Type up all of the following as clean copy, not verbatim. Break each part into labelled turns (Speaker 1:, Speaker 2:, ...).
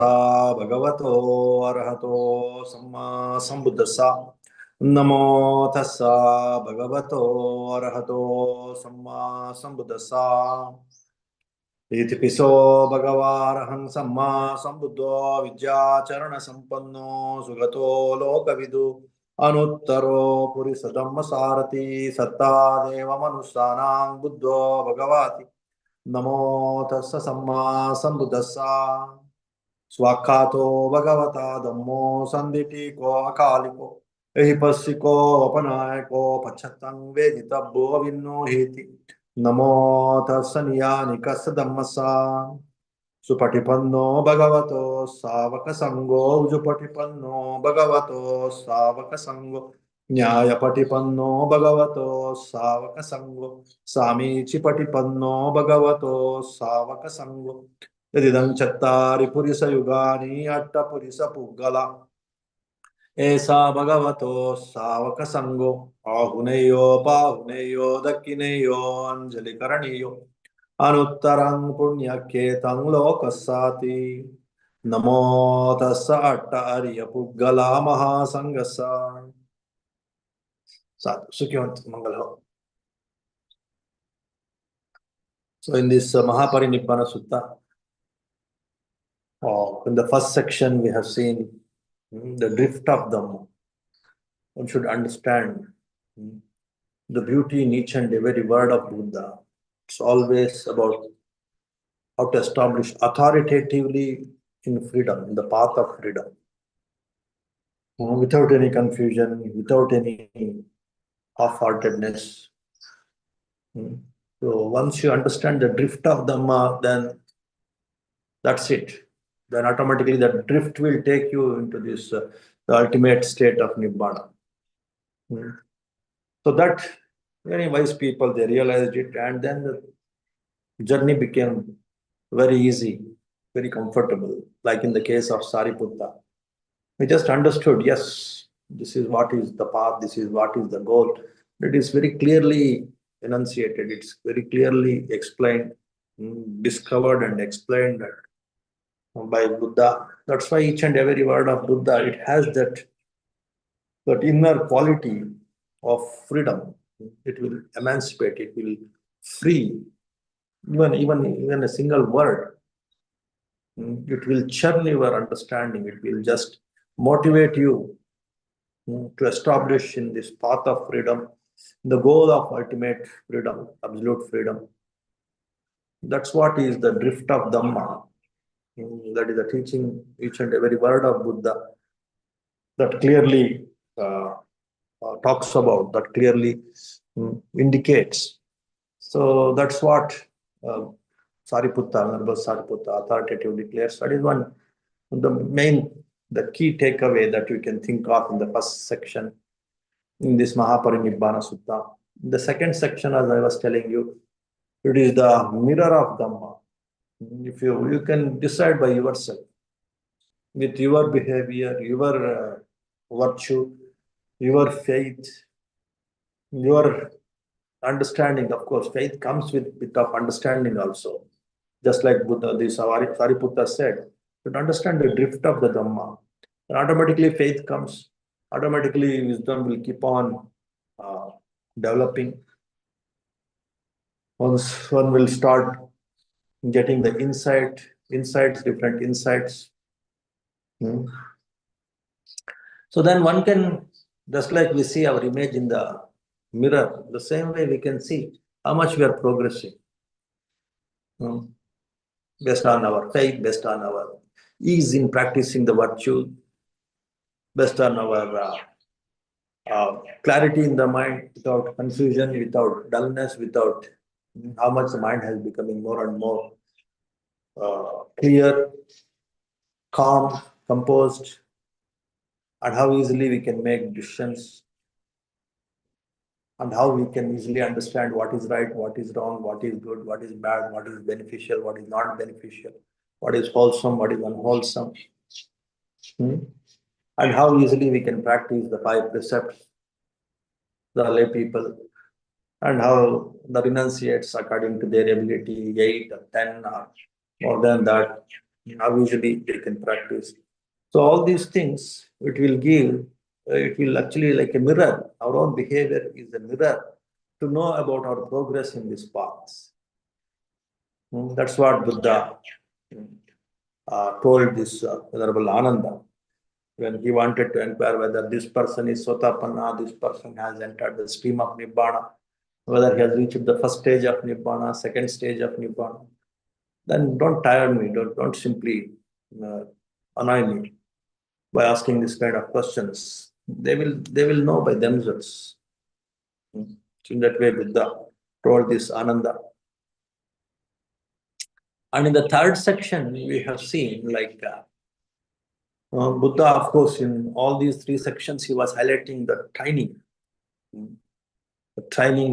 Speaker 1: Bhagavato Arahato Samma Sambuddhassa. Namo Tassa Bhagavato Arahato Samma Sambuddhassa. Itipiso Bhagavarahang Samma Sambuddho Vidyacharana Sampanno Sugato Lokavidu Anuttaro Purisadhamma Sarati Satta Deva Manusanang Buddho Bhagavati. Namo Tassa Samma Sambuddhassa. Swakato Bhagavata Dhammo Sanditiko Akaliko Ehipasiko Apanayako Pachatang Vejitabbo Avinno Heti Namo Tassaniyanika Dhammasa Supatipanno Bhagavato Savaka Sango Ujupatipanno Bhagavato Savaka Sango Nyaya Patipanno Bhagavato Savaka Sango Samichi Patipanno Bhagavato Savaka Sango Yadidam Chattari Purisa Yugani Atta Purisa Puggala Esa Bhagavato Savaka Sango Ahuneyo Pahuneyo Dakineyo Anjali Karaniyo Anuttarang Punyaketang Lokasati Namo Tassa Atta Arya Puggala Mahasangasa Sadhu Sukhyanti Mangalho. So in this Mahāparinibbāna Sutta, in the first section we have seen the drift of Dhamma. One should understand the beauty in each and every word of Buddha. It's always about how to establish authoritatively in freedom, in the path of freedom, without any confusion, without any half-heartedness. So once you understand the drift of Dhamma, then that's it. Then automatically that drift will take you into this the ultimate state of Nibbana. So that very wise people, they realized it, and then the journey became very easy, very comfortable, like in the case of Sariputta. We just understood, yes, this is what is the path, this is what is the goal. It is very clearly enunciated, it's very clearly explained, discovered and explained by Buddha. That's why each and every word of Buddha, it has that inner quality of freedom. It will emancipate, it will free. Even a single word, it will churn your understanding, it will just motivate you to establish in this path of freedom, the goal of ultimate freedom, absolute freedom. That's what is the drift of Dhamma. That is the teaching, each and every word of Buddha that clearly talks about, that clearly indicates. So that's what Sariputta, Venerable Sariputta authoritatively declares. That is one of the key takeaway that you can think of in the first section in this Mahāparinibbāna Sutta. In the second section, as I was telling you, it is the mirror of Dhamma. If you can decide by yourself, with your behavior, your virtue, your faith, your understanding. Of course, faith comes with a bit of understanding also. Just like Buddha, the Sariputta said, to understand the drift of the Dhamma, and automatically faith comes, automatically wisdom will keep on developing. Once one will start getting the insights, different insights. So then one can, just like we see our image in the mirror, the same way we can see how much we are progressing. Based on our faith, based on our ease in practicing the virtue, based on our clarity in the mind, without confusion, without dullness, without how much the mind has becoming more and more clear, calm, composed, and how easily we can make decisions, and how we can easily understand what is right, what is wrong, what is good, what is bad, what is beneficial, what is not beneficial, what is wholesome, what is unwholesome. And how easily we can practice the 5 precepts, the lay people, and how the renunciates according to their ability, 8 or 10 or more than that, how usually they can practice. So all these things, it will actually like a mirror. Our own behavior is a mirror to know about our progress in this path. That's what Buddha told this Venerable Ananda when he wanted to inquire whether this person is Sotapanna, this person has entered the stream of Nibbana, whether he has reached the first stage of Nibbana, second stage of Nibbana. Then don't tire me, don't simply annoy me by asking this kind of questions. They will know by themselves. In that way, Buddha told this Ananda. And in the third section, we have seen like Buddha, of course, in all these three sections, he was highlighting the training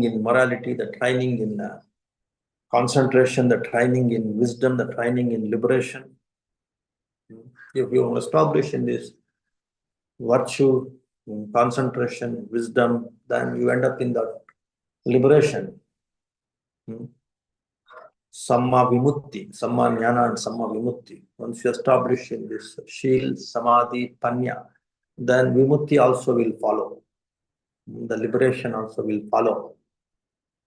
Speaker 1: in morality, the training in concentration, the training in wisdom, the training in liberation. If you establish in this virtue, concentration, wisdom, then you end up in the liberation. Samma Vimutti, Samma Jnana and Samma Vimutti. Once you establish in this Shil, Samadhi, Panya, then Vimutti also will follow. The liberation also will follow.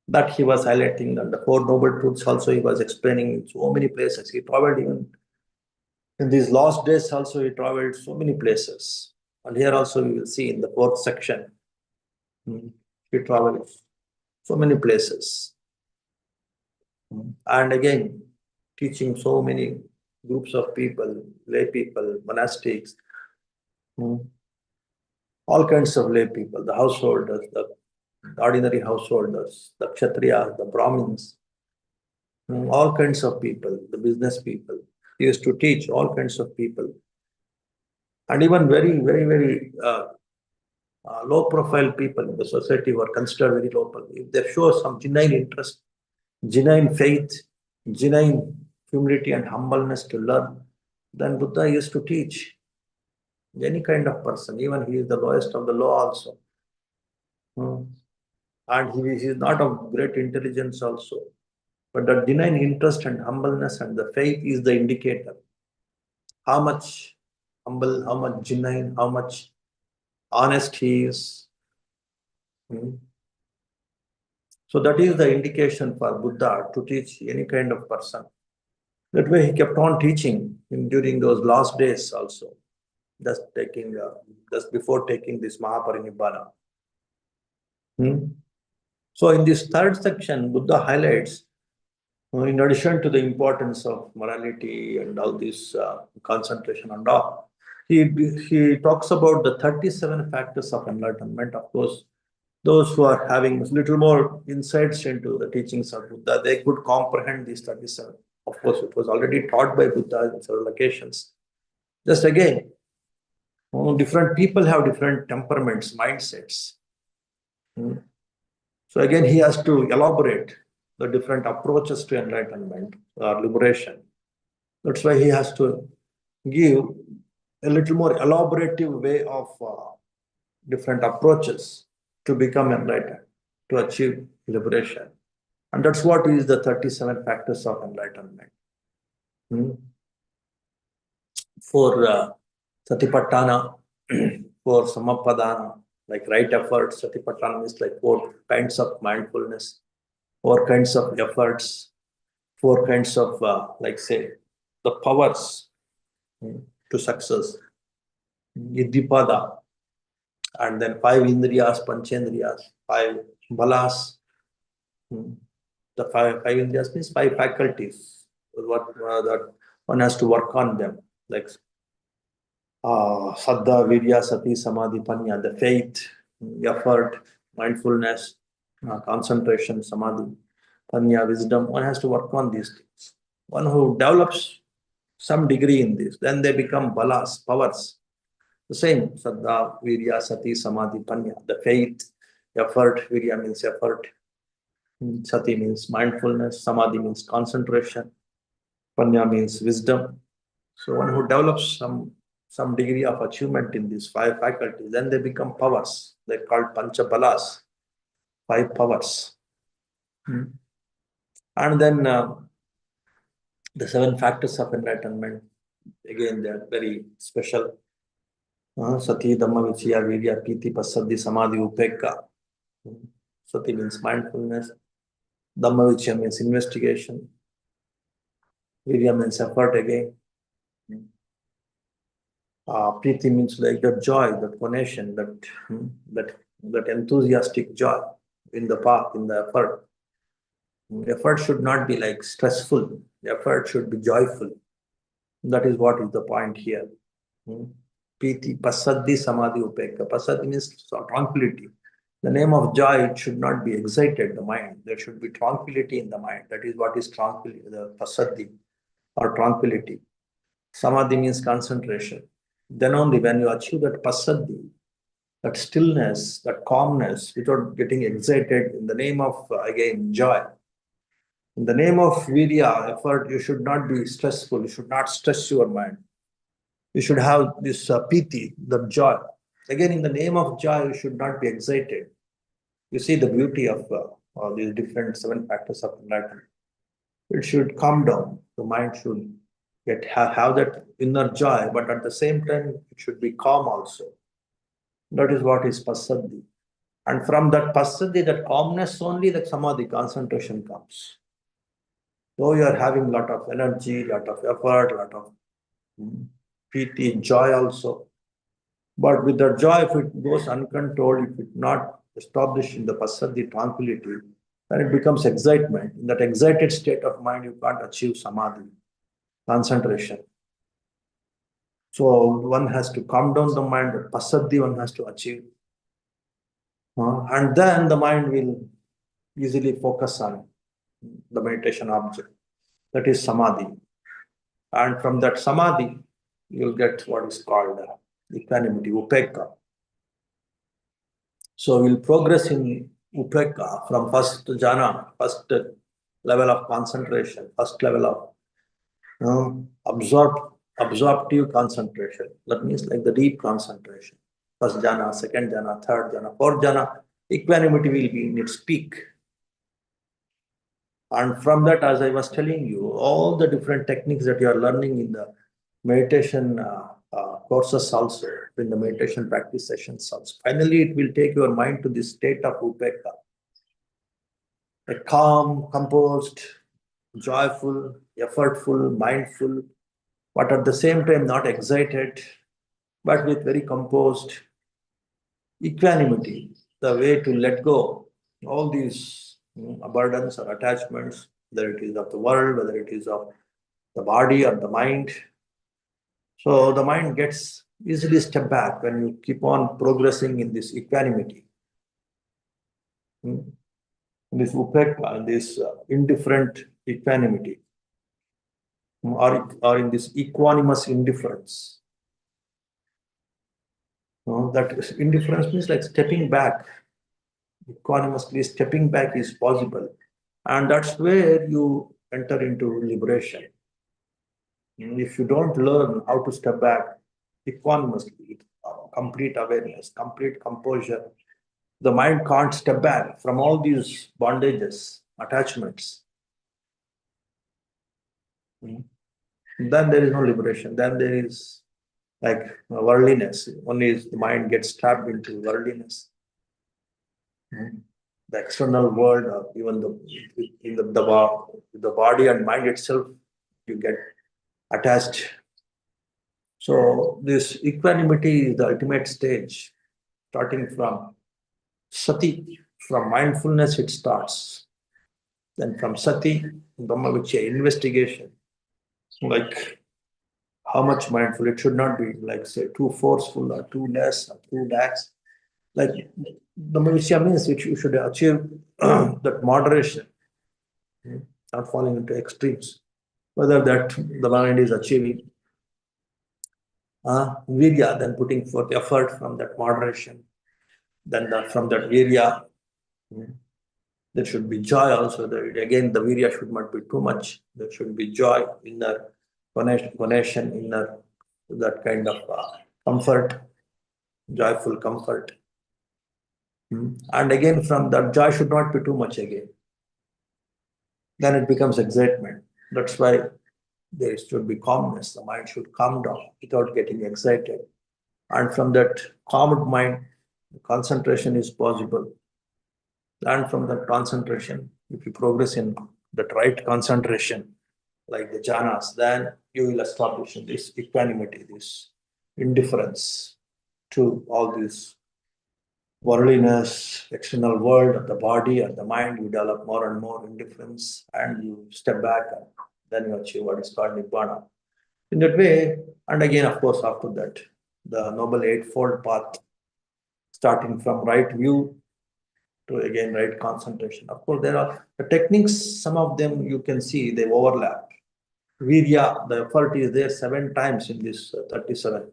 Speaker 1: That he was highlighting, and the Four Noble Truths also he was explaining in so many places. He traveled even in these last days also, he traveled so many places. And here also we will see in the fourth section, he traveled so many places. And again, teaching so many groups of people, lay people, monastics, all kinds of lay people, the householders, the ordinary householders, the Kshatriyas, the Brahmins, all kinds of people, the business people. He used to teach all kinds of people. And even very low profile people in the society were considered very low. If they show some genuine interest, genuine faith, genuine humility and humbleness to learn, then Buddha used to teach any kind of person, even he is the lowest of the low also. And he is not of great intelligence also. But the genuine interest and humbleness and the faith is the indicator. How much humble, how much genuine, how much honest he is. So that is the indication for Buddha to teach any kind of person. That way he kept on teaching during those last days also, just before taking this Mahāparinibbāna. So in this third section, Buddha highlights, in addition to the importance of morality and all this concentration and all, he talks about the 37 factors of enlightenment. Of course, those who are having a little more insights into the teachings of Buddha, they could comprehend these 37. Of course, it was already taught by Buddha on several occasions. Just again, different people have different temperaments, mindsets. So again, he has to elaborate the different approaches to enlightenment or liberation. That's why he has to give a little more elaborative way of different approaches to become enlightened, to achieve liberation. And that's what is the 37 factors of enlightenment. For Satipatthana, for Samapadana, like right efforts, Satipatthana is like 4 kinds of mindfulness, 4 kinds of efforts, 4 kinds of, like say, the powers to success. Iddhipada, and then 5 indriyas, panchendriyas, 5 balas. The 5 indriyas means 5 faculties. That one has to work on them, like Saddha, Virya, Sati, Samadhi, Panya, the faith, effort, mindfulness, concentration, Samadhi, Panya, wisdom. One has to work on these things. One who develops some degree in this, then they become balas, powers. The same, Saddha, Virya, Sati, Samadhi, Panya, the faith, effort. Virya means effort, Sati means mindfulness, Samadhi means concentration, Panya means wisdom. So one who develops some degree of achievement in these 5 faculties, then they become powers. They're called Pancha Balas, 5 powers. And then the 7 factors of enlightenment, Again, they are very special. Sati, Dhamma, Vichya, Virya, Piti, Passaddhi, Samadhi, Upekka. Sati means mindfulness. Dhamma, Vichya means investigation. Virya means effort again. Priti means like that joy, that connection, that enthusiastic joy in the path, in the effort. Effort should not be like stressful. Effort should be joyful. That is what is the point here. Piti, Passaddhi, Samadhi, Upekka. Passaddhi means tranquility. The name of joy, it should not be excited, the mind. There should be tranquility in the mind. That is what is tranquility, the Passaddhi or tranquility. Samadhi means concentration. Then only when you achieve that Passaddhi, that stillness, that calmness, without getting excited, in the name of, again, joy. In the name of Virya, effort, you should not be stressful. You should not stress your mind. You should have this piti, the joy. Again, in the name of joy, you should not be excited. You see the beauty of these different 7 factors of enlightenment. It should calm down. The mind should have that inner joy, but at the same time, it should be calm also. That is what is Passaddhi. And from that Passaddhi, that calmness only, the Samadhi, concentration comes. Though you are having a lot of energy, lot of effort, lot of piti, joy also. But with the joy, if it goes uncontrolled, if it's not established in the Passaddhi tranquility, then it becomes excitement. In that excited state of mind, you can't achieve Samadhi, concentration. So one has to calm down the mind, the Passaddhi one has to achieve. And then the mind will easily focus on the meditation object. That is Samadhi. And from that Samadhi, you'll get what is called equanimity, Upekka. So we'll progress in Upekka from first jhana, first level of concentration, first level of absorptive concentration. That means like the deep concentration. First jhana, second jhana, third jhana, fourth jhana, equanimity will be in its peak. And from that, as I was telling you, all the different techniques that you are learning in the meditation courses also, in the meditation practice sessions also, finally it will take your mind to this state of Upekka. A calm, composed, joyful, effortful, mindful, but at the same time not excited, but with very composed equanimity, the way to let go all these burdens or attachments, whether it is of the world, whether it is of the body or the mind. So the mind gets easily step back when you keep on progressing in this equanimity, in this upekka, in this indifferent equanimity, or in this equanimous indifference. That indifference means like stepping back. Equanimously stepping back is possible. And that's where you enter into liberation. If you don't learn how to step back equanimously, complete awareness, complete composure, the mind can't step back from all these bondages, attachments. Then there is no liberation. Then there is like worldliness. Only is the mind gets trapped into worldliness. The external world, or even the body and mind itself, you get attached. So this equanimity is the ultimate stage, starting from sati, from mindfulness it starts. Then from sati, Dhamma Vichya, investigation, like how much mindful. It should not be like say too forceful or too less or too lax. Like Dhamma Vichya means you should achieve that moderation, not falling into extremes. Whether that the mind is achieving virya, then putting forth effort from that moderation, then from that virya, there should be joy also. Again, the virya should not be too much. There should be joy, inner connection, inner that kind of comfort, joyful comfort. And again, from that joy should not be too much again. Then it becomes excitement. That's why there should be calmness. The mind should calm down without getting excited. And from that calmed mind, concentration is possible. And from that concentration, if you progress in that right concentration, like the jhanas, then you will establish this equanimity, this indifference to all this worldliness, external world, of the body, or the mind. You develop more and more indifference, and you step back, and then you achieve what is called Nibbana. In that way, and again, of course, after that, the Noble Eightfold Path, starting from right view to again right concentration. Of course, there are the techniques, some of them you can see they overlap. Virya, the effort is there 7 times in this 37.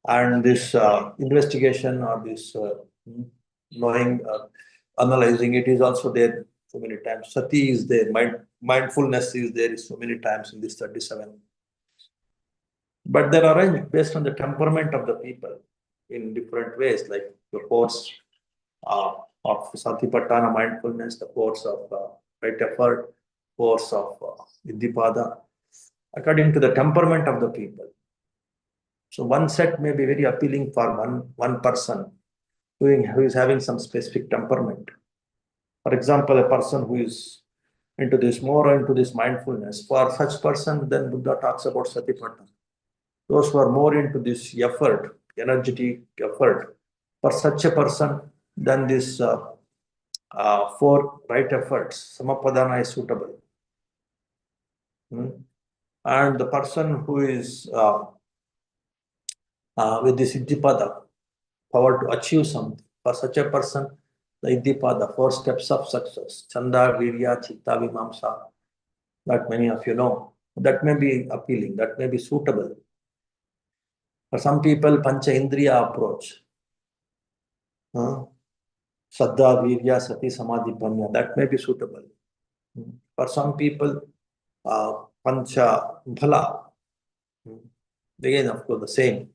Speaker 1: And this investigation or this knowing, analyzing, it is also there so many times. Sati is there, mindfulness is there so many times in this 37. But they're arranged based on the temperament of the people in different ways, like the course of Satipatthana mindfulness, the course of right effort, course of Iddhipada, according to the temperament of the people. So one set may be very appealing for one person who is having some specific temperament. For example, a person who is into this, more into this mindfulness, for such person, then Buddha talks about Satipatthana. Those who are more into this effort, energetic effort, for such a person, then this 4 right efforts, Samapadana is suitable. And the person who is with this Iddhipada, power to achieve something, for such a person, the Iddhipada, 4 steps of success, Chanda, Virya, Chitta, Vimamsa, that many of you know, that may be appealing, that may be suitable. For some people, Pancha Indriya approach, Saddha, Virya, Sati, Samadhi, Panya, that may be suitable. For some people, Pancha Bhala, again, of course, the same,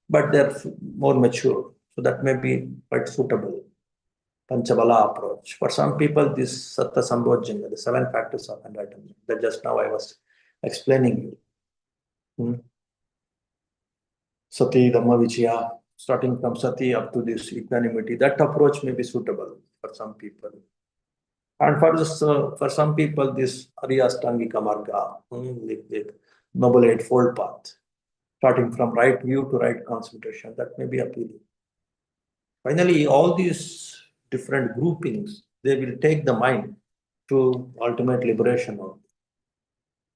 Speaker 1: but they're more mature, so that may be quite suitable. Panchabala approach. For some people, this Satta Sambhojjana, the 7 factors of enlightenment, that just now I was explaining you. Sati, Dhamma, Vichaya, starting from Sati up to this equanimity, that approach may be suitable for some people. And for some people, this Ariyastangika Marga, with Noble Eightfold Path, starting from right view to right concentration, that may be appealing. Finally, all these different groupings, they will take the mind to ultimate liberation.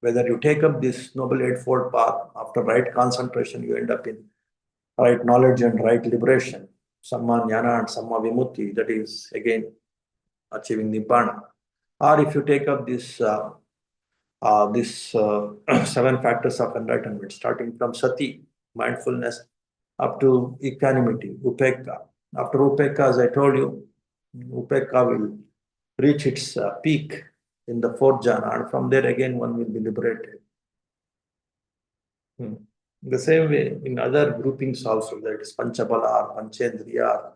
Speaker 1: Whether you take up this Noble Eightfold Path, after right concentration, you end up in right knowledge and right liberation, Samma Jnana and Samma Vimutti, that is again achieving Nibbana. Or if you take up this 7 factors of enlightenment, starting from Sati, mindfulness, up to equanimity, Upekkha. After Upekkha, as I told you, Upekkha will reach its peak in the 4th jhana, and from there again one will be liberated. The same way in other groupings also, that is Panchabala or Panchendriya,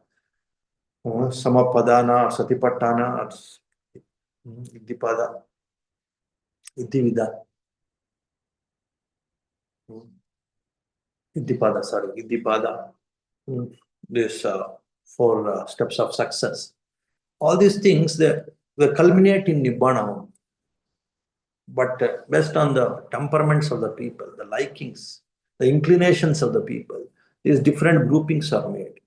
Speaker 1: Samapadana or Satipatthana or Iddhipada, Iddhivida. Iddhipada. This 4 steps of success. All these things, they culminate in Nibbana. But based on the temperaments of the people, the likings, the inclinations of the people, these different groupings are made.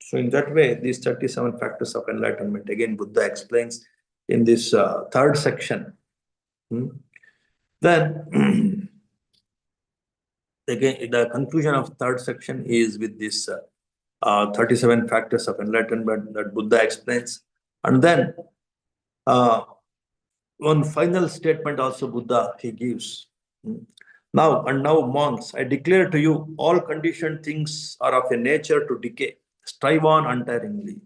Speaker 1: So in that way, these 37 factors of enlightenment, again, Buddha explains in this 3rd section. Then, again, the conclusion of 3rd section is with this 37 factors of enlightenment that Buddha explains. And then, one final statement also Buddha, he gives. Now, monks, I declare to you, all conditioned things are of a nature to decay. Strive on untiringly.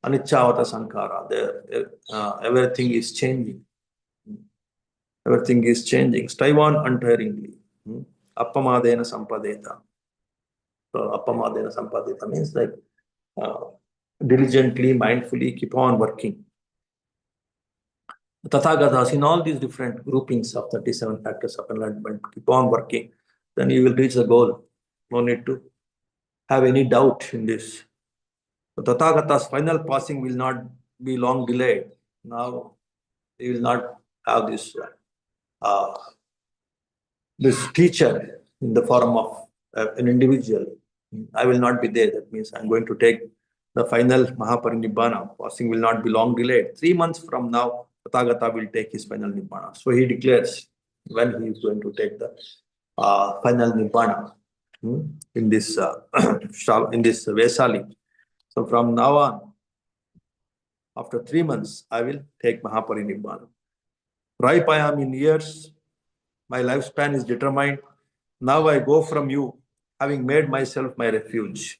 Speaker 1: Anicca Sankara, everything is changing. Everything is changing. Strive on untiringly. Appamadena Sampadeta. So, Appamadena Sampadeta means like diligently, mindfully, keep on working. Tathagatas in all these different groupings of 37 factors of enlightenment keep on working, then you will reach the goal. No need to have any doubt in this. The Tathagata's final passing will not be long delayed. Now, he will not have uh, this teacher in the form of an individual. I will not be there. That means I'm going to take the final Mahāparinibbāna. Passing will not be long delayed. 3 months from now, Tathagata will take his final Nibbana. So he declares when he is going to take the final Nibbana in this in this Vesali. So from now on, after 3 months, I will take Mahāparinibbāna. Ripe I am in years, my lifespan is determined. Now I go from you, having made myself my refuge.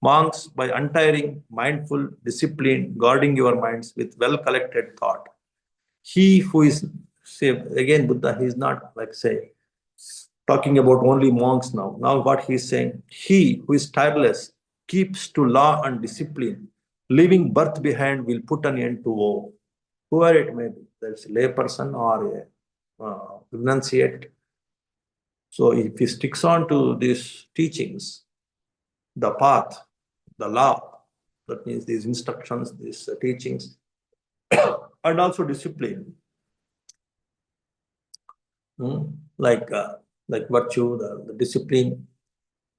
Speaker 1: Monks, by untiring, mindful, discipline, guarding your minds with well-collected thought. He who is, say, again, Buddha, he is not like, say, talking about only monks now. Now what he is saying, he who is tireless, keeps to law and discipline, leaving birth behind will put an end to woe. Whoever it may be, that's a layperson or a renunciate. So if he sticks on to these teachings, the path, the law, that means these instructions, these teachings, and also discipline, like virtue, the discipline,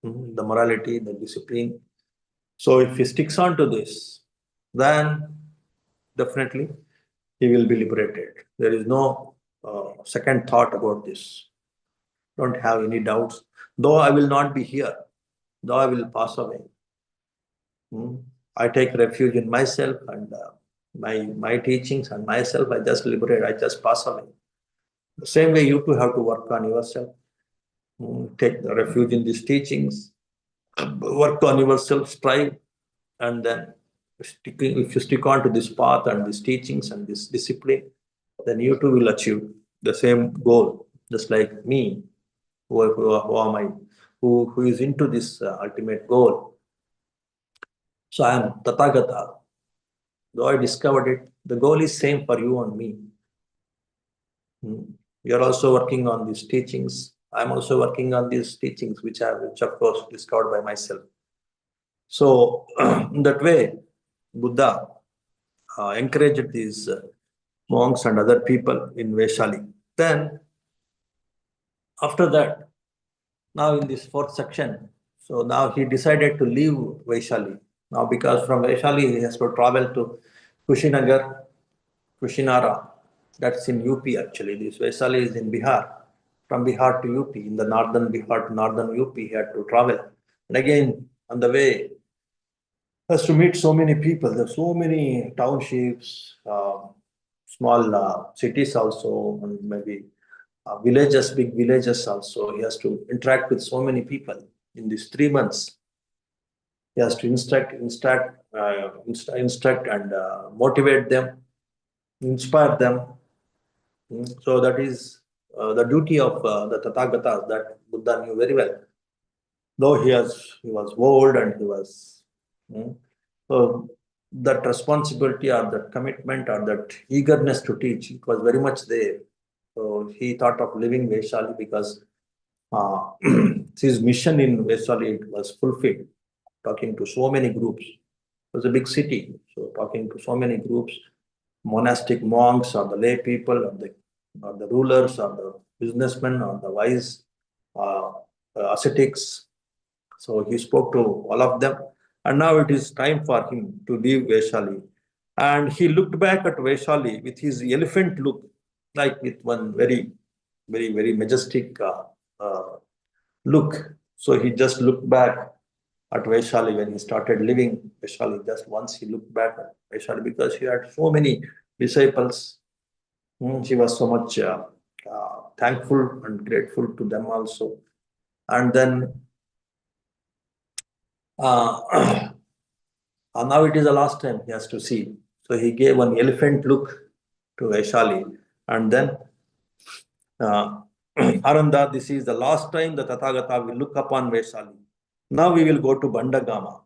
Speaker 1: the morality, the discipline. So if he sticks on to this, then definitely he will be liberated. There is no second thought about this. Don't have any doubts. Though I will not be here, though I will pass away, I take refuge in myself and my teachings and myself. I just liberate. I just pass away. The same way you too have to work on yourself. Take the refuge in these teachings. Work on yourself. Strive, and then if you stick on to this path and these teachings and this discipline, then you too will achieve the same goal. Just like me, who am I? Who is into this ultimate goal? So I am Tathagata. Though I discovered it, the goal is same for you and me. You are also working on these teachings. I am also working on these teachings, which of course discovered by myself. So in that way, Buddha encouraged these monks and other people in Vaishali. Then after that, now in this fourth section, so now he decided to leave Vaishali. Now because from Vaishali he has to travel to Kushinagar, Kushinara. That's in UP actually. This Vaishali is in Bihar. From Bihar to UP, in the northern Bihar to northern UP, he had to travel. And again, on the way, has to meet so many people. There are so many townships, small cities also, and maybe villages, big villages also. He has to interact with so many people in these 3 months. He has to instruct and motivate them, inspire them. So that is the duty of the Tathagatas that Buddha knew very well. Though he was old and he was so that responsibility or that commitment or that eagerness to teach, it was very much there. So he thought of leaving Vaishali because his mission in Vaishali was fulfilled, talking to so many groups. It was a big city, so talking to so many groups, monastic monks or the lay people or the rulers or the businessmen or the wise ascetics. So he spoke to all of them. And now it is time for him to leave Vaishali. And he looked back at Vaishali with his elephant look, like with one very, very, very majestic look. So he just looked back at Vaishali when he started living Vaishali. Just once he looked back at Vaishali because he had so many disciples. He was so much thankful and grateful to them also. And then now it is the last time he has to see. So he gave an elephant look to Vaishali. And then, Aranda, this is the last time the Tathagata will look upon Vaishali. Now we will go to Bandagama.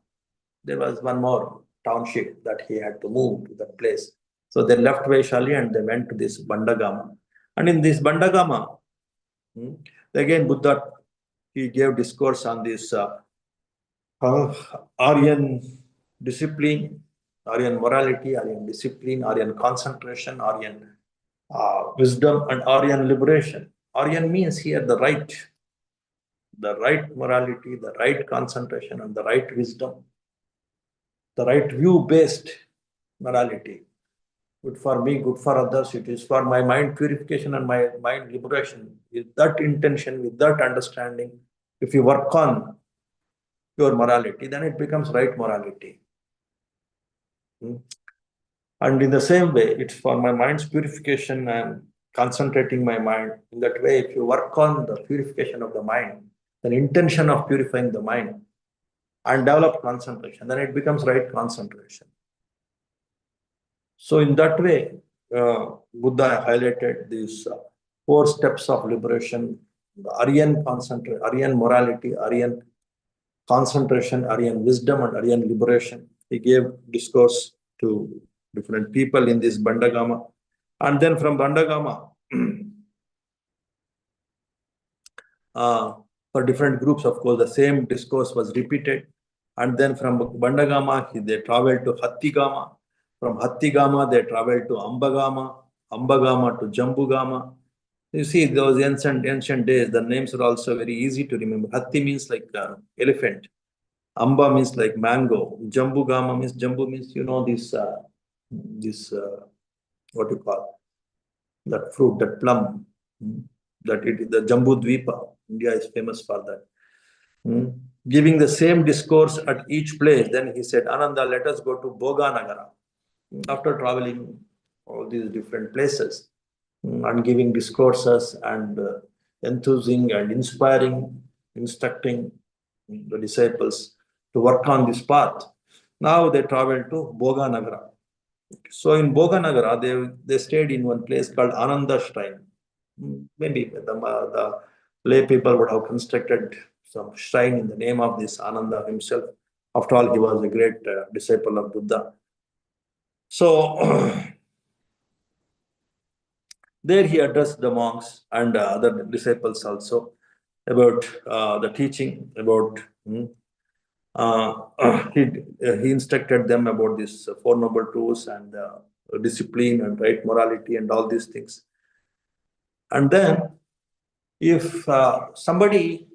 Speaker 1: There was one more township that he had to move to that place. So they left Vaishali and they went to this Bandagama. And in this Bandagama, again Buddha, he gave discourse on this Aryan discipline, Aryan morality, Aryan discipline, Aryan concentration, Aryan wisdom, and Aryan liberation. Aryan means here the right morality, the right concentration, and the right wisdom, the right view-based morality. Good for me, good for others. It is for my mind purification and my mind liberation. With that intention, with that understanding, if you work on your morality, then it becomes right morality. And in the same way, it's for my mind's purification and concentrating my mind. In that way, if you work on the purification of the mind, the intention of purifying the mind, and develop concentration, then it becomes right concentration. So in that way, Buddha highlighted these 4 steps of liberation: the Aryan concentration, Aryan morality, Aryan concentration, Aryan wisdom, and Aryan liberation. He gave discourse to different people in this Bandagama. And then from Bandagama, for different groups, of course, the same discourse was repeated. And then from Bandagama, they traveled to Hattigama. From Hattigama, they traveled to Ambagama, Ambagama to Jambugama. You see, those ancient days, the names are also very easy to remember. Hatti means like elephant. Amba means like mango. Jambugama means, Jambu means, you know, what you call, that fruit, that plum, that it is the Jambu Dvipa. India is famous for that. Giving the same discourse at each place, then he said, Ananda, let us go to Boganagara. After traveling all these different places and giving discourses and enthusing and inspiring, instructing the disciples to work on this path, now they traveled to Boganagara. So in Boganagara, they stayed in one place called Ananda Shrine. Maybe the lay people would have constructed some shrine in the name of this Ananda himself. After all, he was a great disciple of Buddha. So there he addressed the monks and other disciples also about the teaching, about he instructed them about these 4 noble truths and discipline and right morality and all these things. And then if somebody,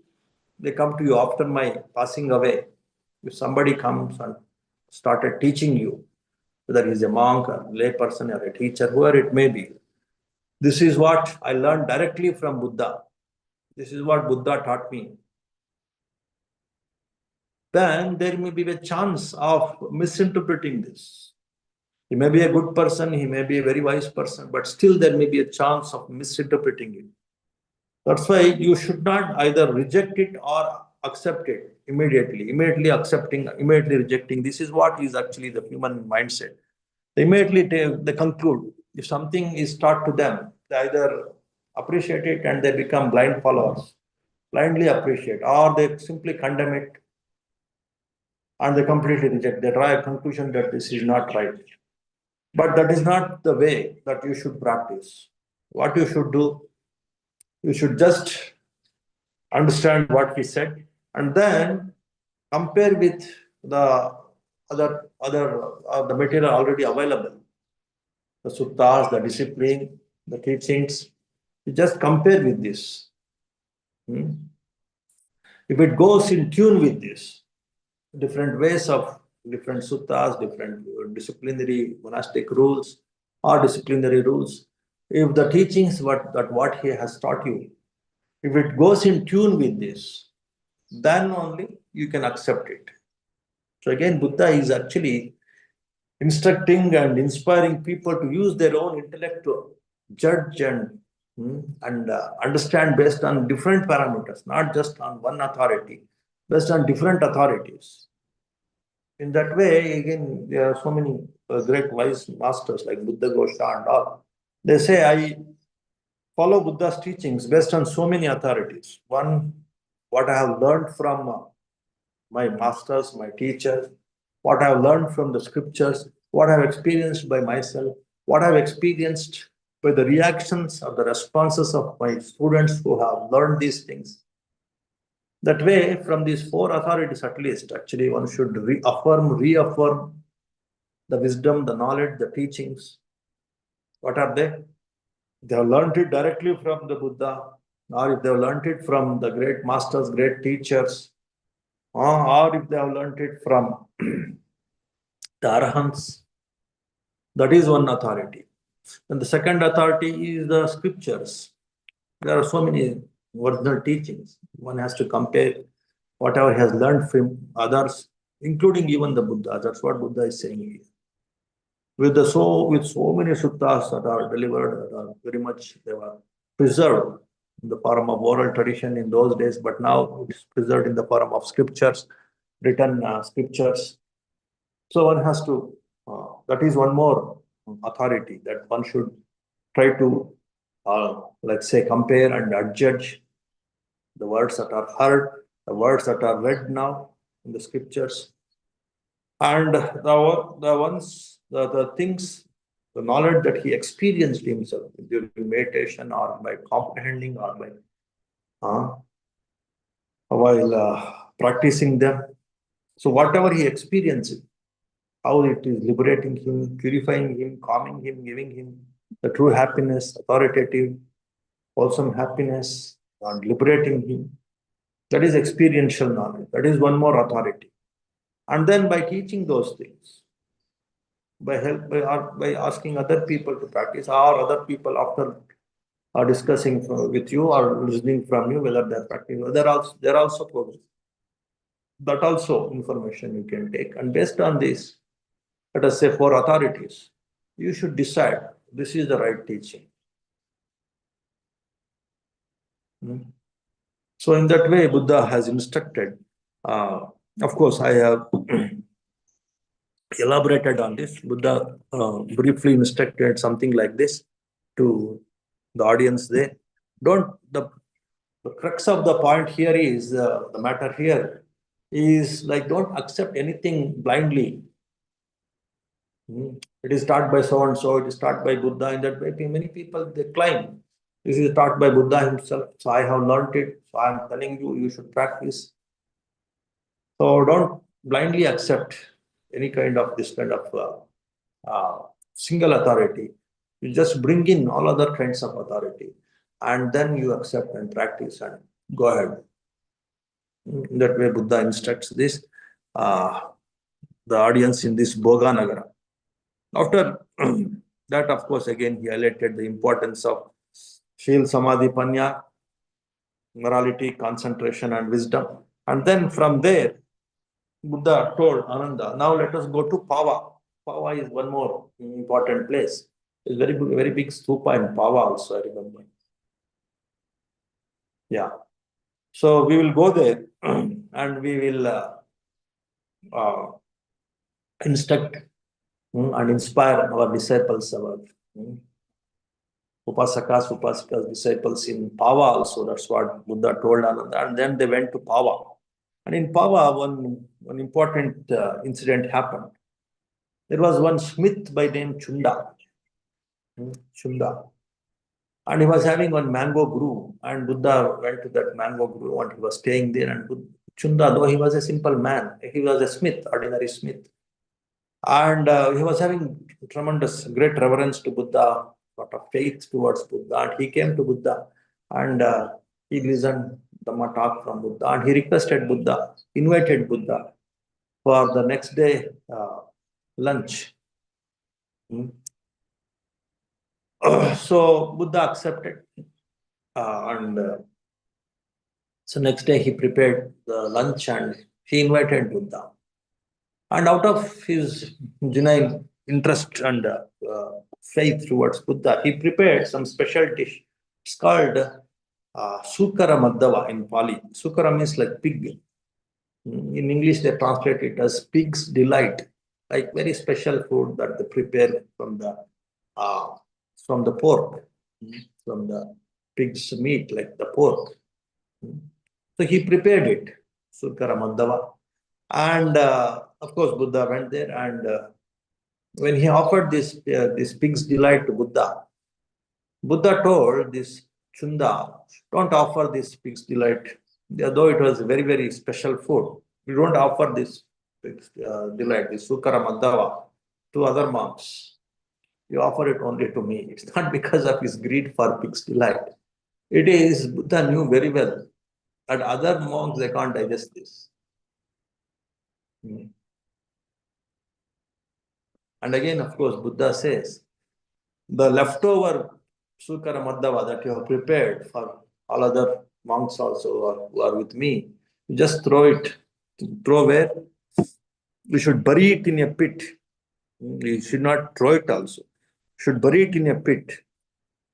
Speaker 1: they come to you after my passing away, if somebody comes and started teaching you, whether he's a monk or a lay person or a teacher, whoever it may be, this is what I learned directly from Buddha. This is what Buddha taught me. Then there may be a chance of misinterpreting this. He may be a good person, he may be a very wise person, but still there may be a chance of misinterpreting it. That's why you should not either reject it or accept it immediately accepting, immediately rejecting. This is what is actually the human mindset. They immediately they conclude. If something is taught to them, they either appreciate it and they become blind followers, blindly appreciate, or they simply condemn it and they completely reject. They draw a conclusion that this is not right. But that is not the way that you should practice. What you should do, you should just understand what he said and then compare with the the material already available, the suttas, the discipline, the teachings. You just compare with this. If it goes in tune with this, different ways of different suttas, different disciplinary monastic rules or disciplinary rules, if the teachings what he has taught you, if it goes in tune with this, then only you can accept it. So again, Buddha is actually instructing and inspiring people to use their own intellect to judge and understand based on different parameters, not just on one authority, based on different authorities. In that way, again, there are so many great wise masters like Buddha Gosha and all. They say, I follow Buddha's teachings based on so many authorities. One, what I have learned from my masters, my teachers, what I have learned from the scriptures, what I have experienced by myself, what I've experienced by the reactions or the responses of my students who have learned these things. That way, from these four authorities at least, actually one should reaffirm the wisdom, the knowledge, the teachings. What are they? They have learned it directly from the Buddha, or if they have learned it from the great masters, great teachers, or if they have learned it from the Arahants. That is one authority. And the second authority is the scriptures. There are so many original teachings. One has to compare whatever he has learned from others, including even the Buddha. That's what Buddha is saying here. With so many suttas that are delivered, that are very much, they were preserved in the form of oral tradition in those days, but now it's preserved in the form of scriptures, written scriptures. So one has to, that is one more authority that one should try to, let's say, compare and adjudge the words that are heard, the words that are read now in the scriptures, and the things, the knowledge that he experienced himself during meditation or by comprehending or by while practicing them. So whatever he experiences, how it is liberating him, purifying him, calming him, giving him the true happiness, authoritative, wholesome happiness, and liberating him. That is experiential knowledge. That is one more authority. And then by teaching those things, by asking other people to practice, or other people after discussing with you or listening from you whether they're practicing, they're also progress. That also information you can take. And based on this, let us say 4 authorities, you should decide this is the right teaching. So in that way, Buddha has instructed. Of course, I have elaborated on this. Buddha briefly instructed something like this to the audience there. The crux of the point here is, the matter here is like, don't accept anything blindly. It is taught by so and so, it is taught by Buddha. In that way, many people, they claim this is taught by Buddha himself. So I have learned it. So I am telling you, you should practice. So don't blindly accept any kind of this kind of single authority. You just bring in all other kinds of authority, and then you accept and practice and go ahead. In that way, Buddha instructs this the audience in this Bhoganagara. After that, of course, again he highlighted the importance of Shil, Samadhi, Panya, morality, concentration, and wisdom. And then from there, Buddha told Ananda, now let us go to Pava. Pava is one more important place. It's very big stupa in Pava also, I remember. Yeah. So we will go there and we will instruct and inspire our disciples, our Upasakas, disciples in Pava also. That's what Buddha told Ananda. And then they went to Pava. And in Pava, one important incident happened. There was one smith by name Chunda. And he was having one mango grove. And Buddha went to that mango grove and he was staying there. And Chunda, though he was a simple man, he was a smith, ordinary smith. And he was having tremendous, great reverence to Buddha, lot of faith towards Buddha. And he came to Buddha and he listened Dhamma talk from Buddha. And he requested Buddha, invited Buddha for the next day lunch. So Buddha accepted. So next day he prepared the lunch and he invited Buddha. And out of his genuine interest and faith towards Buddha, he prepared some special dish. It's called Sukara Madhava in Pali. Sukara means like pig. In English, they translate it as pig's delight, like very special food that they prepare from the pork, from the pig's meat, like the pork. So he prepared it, Sukara Madhava. And of course, Buddha went there and When he offered this pig's delight to Buddha, Buddha told this Chunda, don't offer this pig's delight, though it was very, very special food. We don't offer this pig's delight, this Sukara Madhava, to other monks. You offer it only to me. It's not because of his greed for pig's delight. It is, Buddha knew very well that other monks, they can't digest this. And again, of course, Buddha says, the leftover Sukara Madhava that you have prepared for all other monks also who are with me, you just throw it. Throw where? We should bury it in a pit. You should not throw it also. You should bury it in a pit.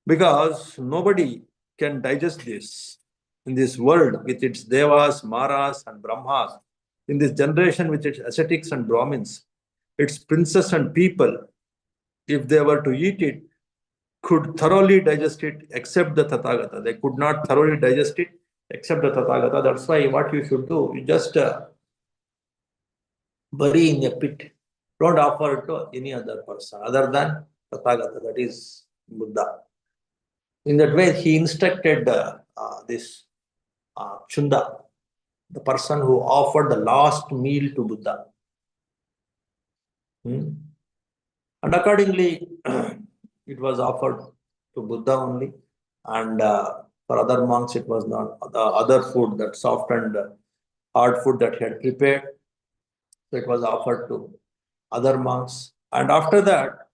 Speaker 1: Because nobody can digest this in this world with its devas, maras, and brahmas. In this generation with its ascetics and brahmins, its princes and people, if they were to eat it, could thoroughly digest it except the Tathagata. They could not thoroughly digest it except the Tathagata. That's why what you should do, you just bury in a pit. Don't offer it to any other person other than Tathagata, that is Buddha. In that way, he instructed this Chunda, the person who offered the last meal to Buddha. And accordingly, it was offered to Buddha only. And for other monks, it was not the other food, that soft and hard food that he had prepared. So it was offered to other monks. And after that,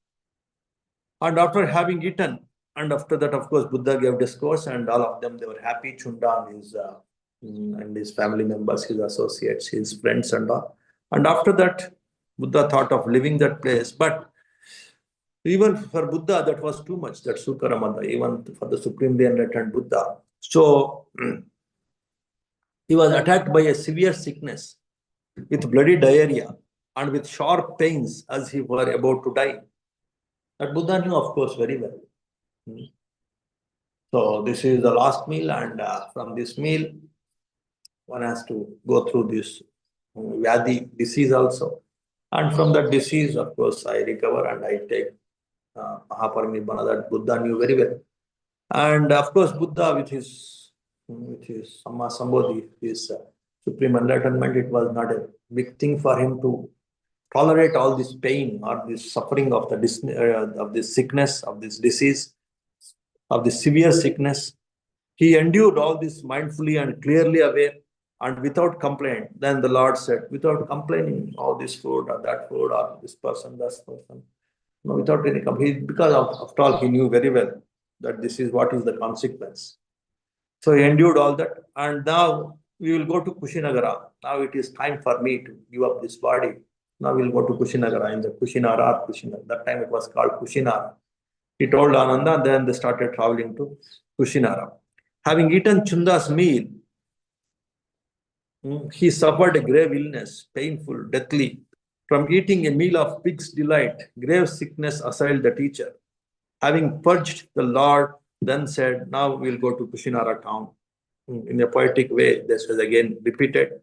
Speaker 1: and after having eaten, and after that, of course, Buddha gave discourse, and all of them, they were happy. Chunda and his family members, his associates, his friends, and all. And after that, Buddha thought of leaving that place. But even for Buddha, that was too much, that Sukaramada, even for the supremely enlightened Buddha. So he was attacked by a severe sickness with bloody diarrhea and with sharp pains as he were about to die. That Buddha knew, of course, very well. So this is the last meal, and from this meal, one has to go through this Vyadi disease also. And from that disease, of course, I recover and I take Mahāparinibbāna, that Buddha knew very well. And of course, Buddha with his Samma Sambodhi, his supreme enlightenment, it was not a big thing for him to tolerate all this pain or this suffering of this sickness, of this disease, of this severe sickness. He endured all this mindfully and clearly aware and without complaint. Then the Lord said, without complaining, oh, this food or that food or this person, that person. No, without any complaint, because after all, he knew very well that this is what is the consequence. So he endured all that, and now we will go to Kushinagara. Now it is time for me to give up this body. Now we'll go to Kushinagara, in the Kushinara. That time it was called Kushinara. He told Ananda, then they started traveling to Kushinara. Having eaten Chunda's meal, he suffered a grave illness, painful, deathly. From eating a meal of pig's delight, grave sickness assailed the teacher. Having purged, the Lord then said, now we'll go to Kushinara town. In a poetic way, this was again repeated.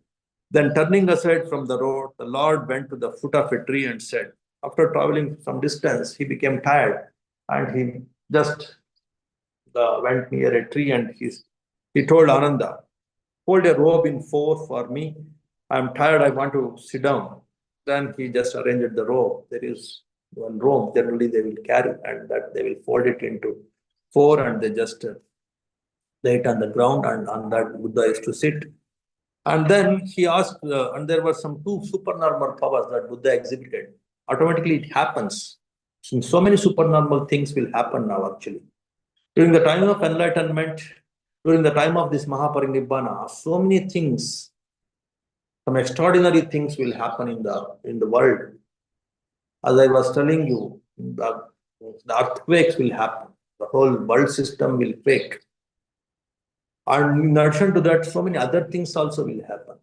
Speaker 1: Then turning aside from the road, the Lord went to the foot of a tree and said, after traveling some distance, he became tired and he just went near a tree, and he told Ananda, hold a robe in 4 for me. I'm tired, I want to sit down. Then he just arranged the robe. There is one robe generally they will carry, and that they will fold it into 4, and they just lay it on the ground, and on that Buddha is to sit. And then he asked, and there were some 2 supernormal powers that Buddha exhibited. Automatically it happens. So many supernormal things will happen now actually. During the time of enlightenment, during the time of this Mahāparinibbāna, so many things, some extraordinary things will happen in the world. As I was telling you, the earthquakes will happen. The whole world system will quake. And in addition to that, so many other things also will happen.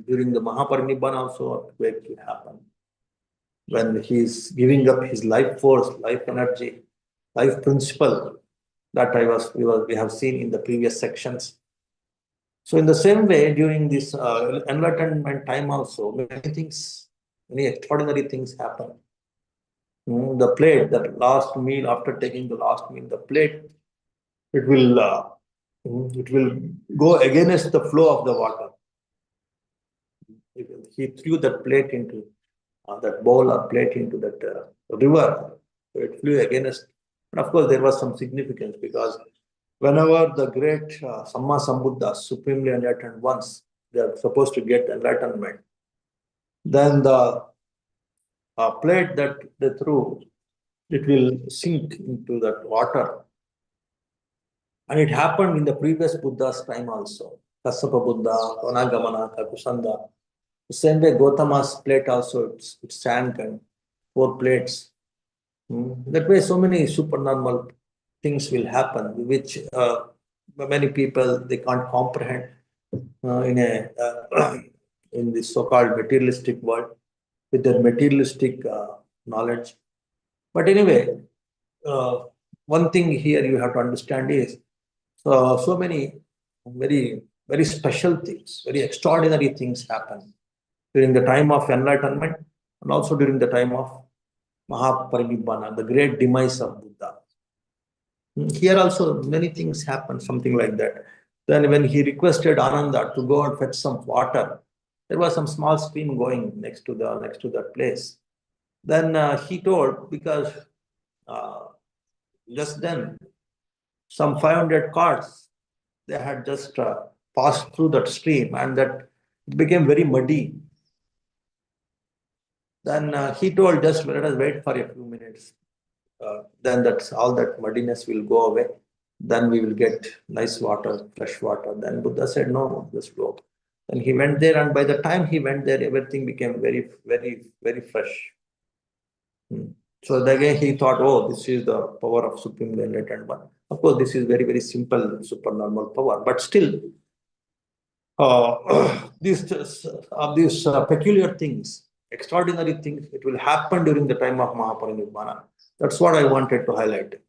Speaker 1: During the Mahāparinibbāna also, earthquake will happen. When he is giving up his life force, life energy, life principle, that we have seen in the previous sections. So in the same way, during this enlightenment time also, many things Many extraordinary things happen. The plate, that last meal, after taking the last meal, the plate, it will go against the flow of the water. He threw that plate into that bowl or plate into that river. So it flew against. And of course, there was some significance because whenever the great Samma Sambuddha, supremely enlightened ones, they are supposed to get enlightenment, then the plate that they threw, it will sink into that water. And it happened in the previous Buddha's time also. Kassapa Buddha, Vanagamana, Kusanda. The same way Gautama's plate also, it sank and 4 plates. That way so many supernormal things will happen, which many people, they can't comprehend in this so-called materialistic world with their materialistic knowledge. But anyway, one thing here you have to understand is so many very, very special things, very extraordinary things happen during the time of enlightenment and also during the time of Mahāparinibbāna, the great demise of Buddha. Here also many things happen, something like that. Then when he requested Ananda to go and fetch some water, there was some small stream going next to that place. Then he told, because just then some 500 carts, they had just passed through that stream, and that it became very muddy. Then he told, just let us wait for a few minutes. Then that's all that muddiness will go away. Then we will get nice water, fresh water. Then Buddha said, no, just go. Then he went there, and by the time he went there, everything became very, very, very fresh. So again he thought, oh, this is the power of Supreme Enlightened One. Of course, this is very, very simple, supernormal power, but still, these peculiar things, extraordinary things, it will happen during the time of Mahāparinibbāna. That's what I wanted to highlight.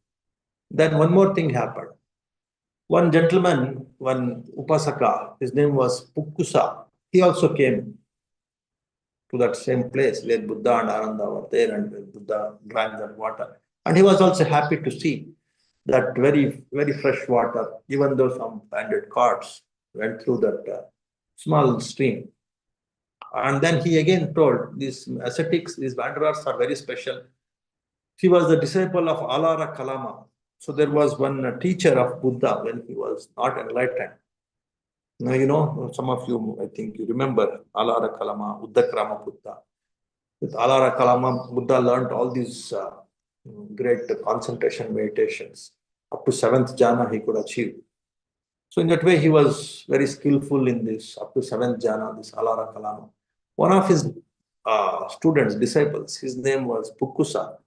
Speaker 1: Then one more thing happened. One gentleman, one Upasaka, his name was Pukkusa, he also came to that same place where Buddha and Ananda were there, and where Buddha drank that water. And he was also happy to see that very, very fresh water, even though some banded carts went through that small stream. And then he again told, these ascetics, these wanderers are very special. He was the disciple of Alara Kalama. So there was one teacher of Buddha when he was not enlightened. Now, you know, some of you, I think you remember Alara Kalama, Uddakrama Buddha. With Alara Kalama, Buddha learned all these great concentration meditations. Up to 7th jhana he could achieve. So in that way, he was very skillful in this, up to 7th jhana, this Alara Kalama. One of his students, disciples, his name was Pukkusa.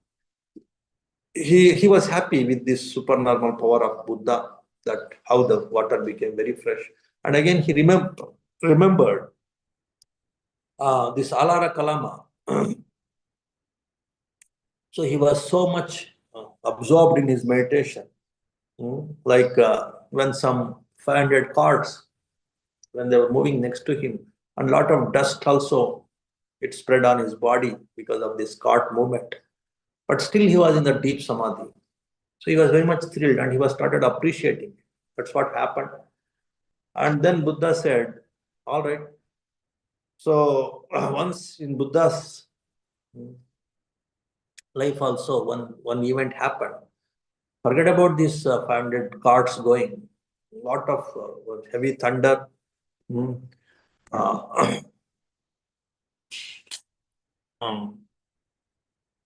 Speaker 1: He was happy with this supernormal power of Buddha, that how the water became very fresh. And again, he remembered this Alara Kalama. So he was so much absorbed in his meditation. Like when some 500 carts, when they were moving next to him, and a lot of dust also, it spread on his body because of this cart movement. But still he was in the deep samadhi. So he was very much thrilled, and he was started appreciating. That's what happened. And then Buddha said, all right. So once in Buddha's life also, one event happened. Forget about these 500 carts going. A lot of heavy thunder.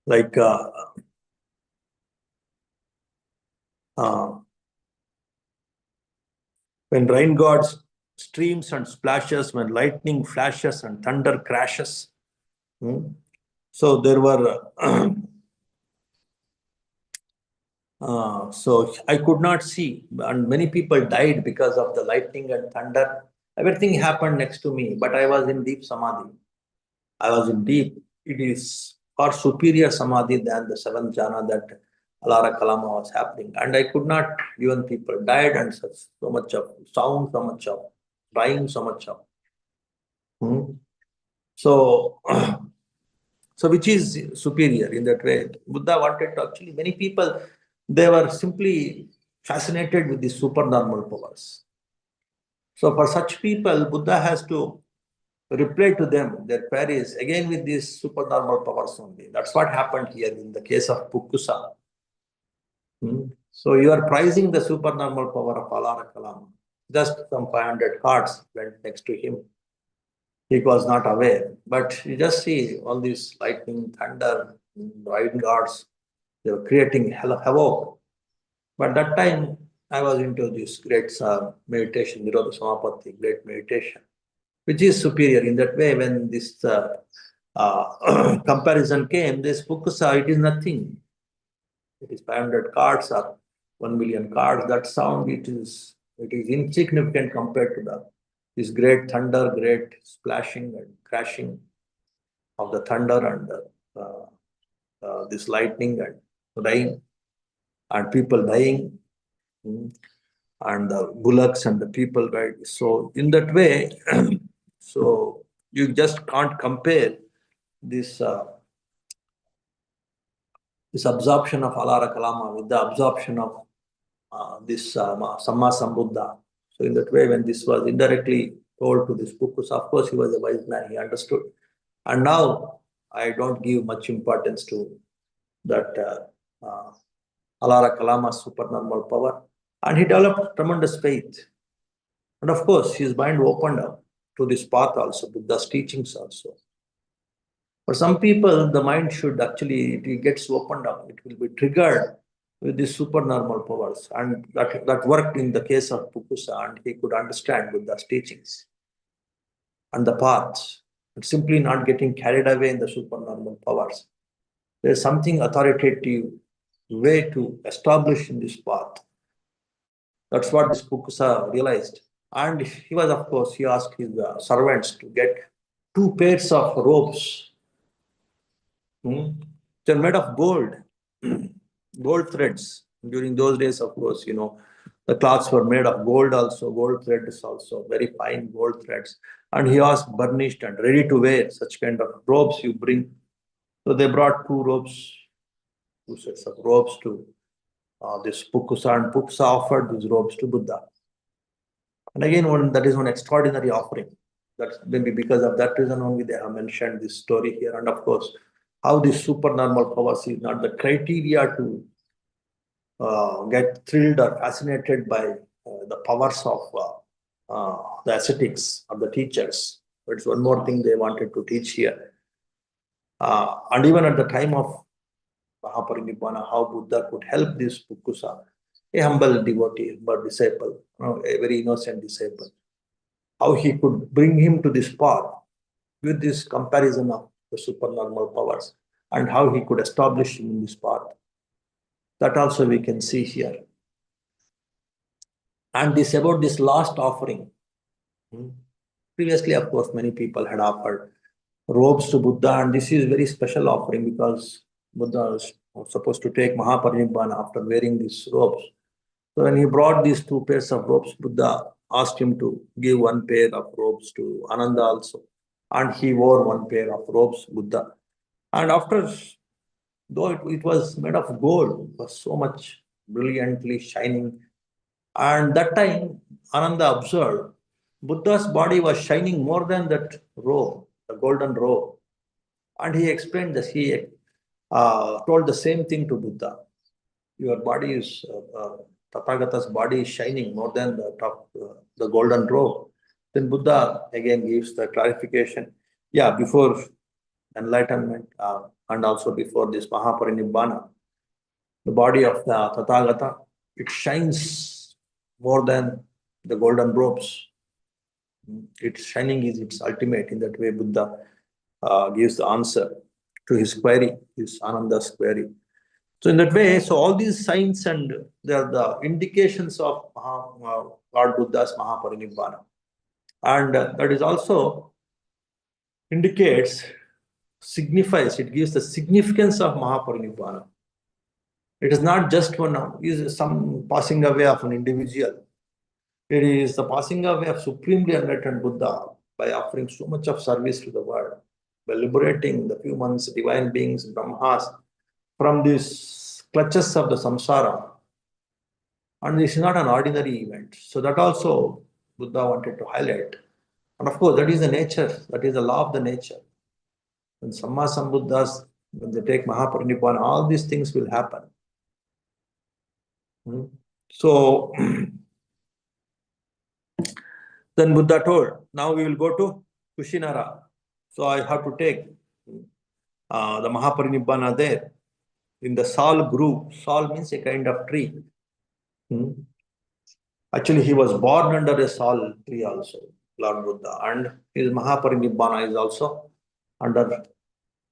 Speaker 1: Like when rain god streams and splashes, when lightning flashes and thunder crashes. So there were, so I could not see, and many people died because of the lightning and thunder. Everything happened next to me, but I was in deep samadhi. I was in deep, it is far superior samadhi than the 7th jhana that Alara Kalama was happening. And I could not, even people died, and so much of sound, so much of crying, so much of. So So which is superior in that way? Buddha wanted to actually, many people, they were simply fascinated with the supernormal powers. So for such people, Buddha has to reply to them, their queries, again with these supernormal powers only. That's what happened here in the case of Pukusa. So you are prizing the supernormal power of Alara Kalama. Just some 500 cards went next to him. He was not aware. But you just see all these lightning, thunder, riding guards, they were creating havoc. But that time I was into this great meditation, Nirodha Samapatti, great meditation, which is superior. In that way, when this comparison came, this Pukusa, it is nothing. It is 500 cards or 1 million cards. That sound, it is insignificant compared to this great thunder, great splashing and crashing of the thunder and this lightning and rain and people dying, and the bullocks and the people, right? So in that way, so you just can't compare this this absorption of Alara Kalama with the absorption of this Samma Sambuddha. So in that way, when this was indirectly told to this Pukusa, of course he was a wise man, he understood. And now I don't give much importance to that Alara Kalama's supernormal power. And he developed tremendous faith. And of course, his mind opened up to this path also, Buddha's teachings also. For some people, the mind should actually, it gets opened up, it will be triggered with these supernormal powers. And that worked in the case of Pukusa, and he could understand Buddha's teachings and the paths, and simply not getting carried away in the supernormal powers. There is something authoritative way to establish in this path. That's what this Pukusa realized. And he was, of course, he asked his servants to get 2 pairs of robes. They're made of gold, gold threads. During those days, of course, the cloths were made of gold also, gold threads also, very fine gold threads. And he asked burnished and ready to wear such kind of robes you bring. So they brought 2 robes, 2 sets of robes to this Pukusa, and Pukusa offered these robes to Buddha. And again, that is one extraordinary offering. That's maybe because of that reason only they have mentioned this story here. And of course, how this supernormal powers is not the criteria to get thrilled or fascinated by the powers of the ascetics of the teachers. But it's one more thing they wanted to teach here. And even at the time of Mahāparinibbāna, how Buddha could help this Pukusa, a humble devotee, but disciple, a very innocent disciple, how he could bring him to this path with this comparison of the supernormal powers, and how he could establish him in this path. That also we can see here. And this about this last offering. Previously, of course, many people had offered robes to Buddha, and this is very special offering because Buddha was supposed to take Mahāparinibbāna after wearing these robes. So when he brought these 2 pairs of robes, Buddha asked him to give 1 pair of robes to Ananda also. And he wore 1 pair of robes, Buddha. And after, though it was made of gold, it was so much brilliantly shining. And that time, Ananda observed, Buddha's body was shining more than that robe, the golden robe. And he explained this, he told the same thing to Buddha. Your body is, Tathagata's body is shining more than the golden robe. Then Buddha again gives the clarification. Yeah, before enlightenment and also before this Mahāparinibbāna, the body of the Tathagata, it shines more than the golden robes. Its shining is its ultimate. In that way, Buddha gives the answer to his query, his Ananda's query. So in that way, so all these signs and they are the indications of Lord Buddha's Mahāparinibbāna. And that is also indicates, signifies, it gives the significance of Mahāparinibbāna. It is not just some passing away of an individual. It is the passing away of supremely enlightened Buddha by offering so much of service to the world. by liberating the humans, divine beings, Brahmas, from these clutches of the samsara. And this is not an ordinary event. So that also Buddha wanted to highlight. And of course, that is the nature, that is the law of the nature. When Samma Sambuddhas, when they take Mahāparinibbāna, all these things will happen. So then Buddha told, now we will go to Kushinara. So I have to take the Mahāparinibbāna there. In the Sal grew. Sal means a kind of tree. Actually, he was born under a Sal tree also, Lord Buddha. And his Mahāparinibbāna is also under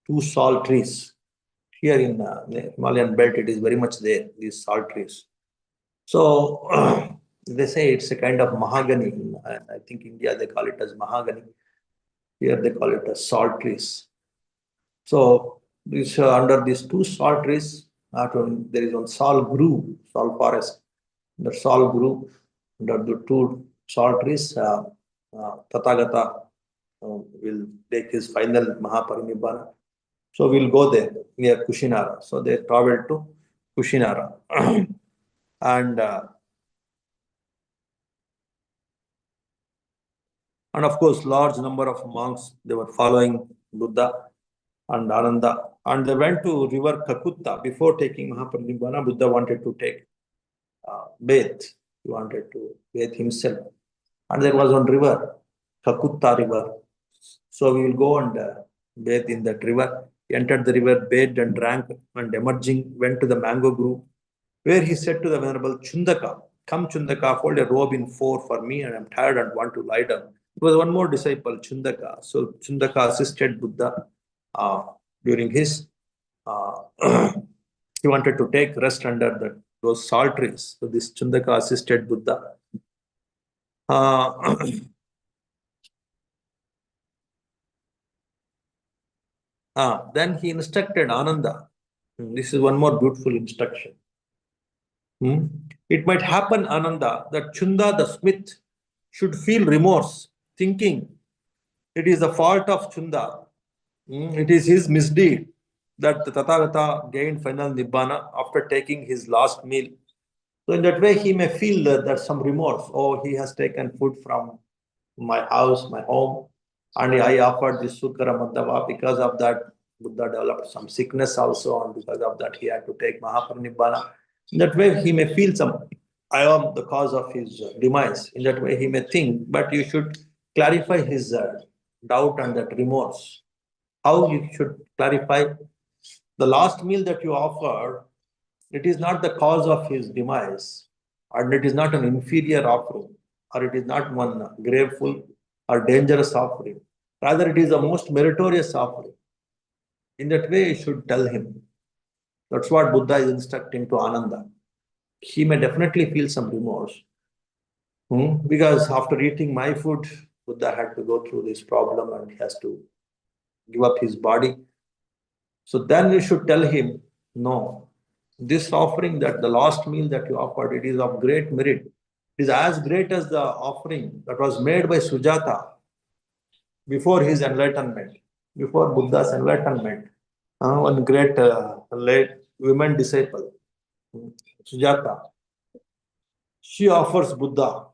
Speaker 1: 2 Sal trees. Here in the Himalayan belt, it is very much there, these Sal trees. So they say it's a kind of mahogany. I think India they call it as mahogany. Here they call it as salt trees. So this, under these 2 salt trees, there is one sal grew, sal forest. The sal grew under the 2 salt trees. Tathagata will take his final Mahāparinibbāna. So we'll go there near Kushinara. So they traveled to Kushinara. And of course, large number of monks, they were following Buddha and Ananda. And they went to river Kakutta. Before taking Mahāparinibbāna, Buddha wanted to take bath. He wanted to bathe himself. And there was one river, Kakutta river. So we will go and bathe in that river. He entered the river, bathed and drank, and emerging, went to the mango grove, where he said to the Venerable Chundaka, come Chundaka, fold a robe in 4 for me, and I am tired and want to lie down. There was one more disciple, Chundaka. So Chundaka assisted Buddha during his, he wanted to take rest under those salt trees. So this Chundaka assisted Buddha. Then he instructed Ananda. This is one more beautiful instruction. It might happen, Ananda, that Chunda the smith should feel remorse, thinking it is the fault of Chunda. It is his misdeed that the Tathagata gained final Nibbana after taking his last meal. So in that way, he may feel that some remorse. Oh, he has taken food from my house, my home, and I offered this Sukara Madhava. Because of that, Buddha developed some sickness also, and because of that, he had to take Mahāparinibbāna. In that way, he may feel I am the cause of his demise. In that way, he may think, but you should clarify his doubt and that remorse. How you should clarify? The last meal that you offer, it is not the cause of his demise, and it is not an inferior offering, or it is not one graveful or dangerous offering. Rather, it is the most meritorious offering. In that way, you should tell him. That's what Buddha is instructing to Ananda. He may definitely feel some remorse. Because after eating my food, Buddha had to go through this problem and he has to give up his body. So then you should tell him, no, this offering, that the last meal that you offered, it is of great merit. It is as great as the offering that was made by Sujata before his enlightenment, before Buddha's enlightenment. One great late women disciple, Sujata, she offers Buddha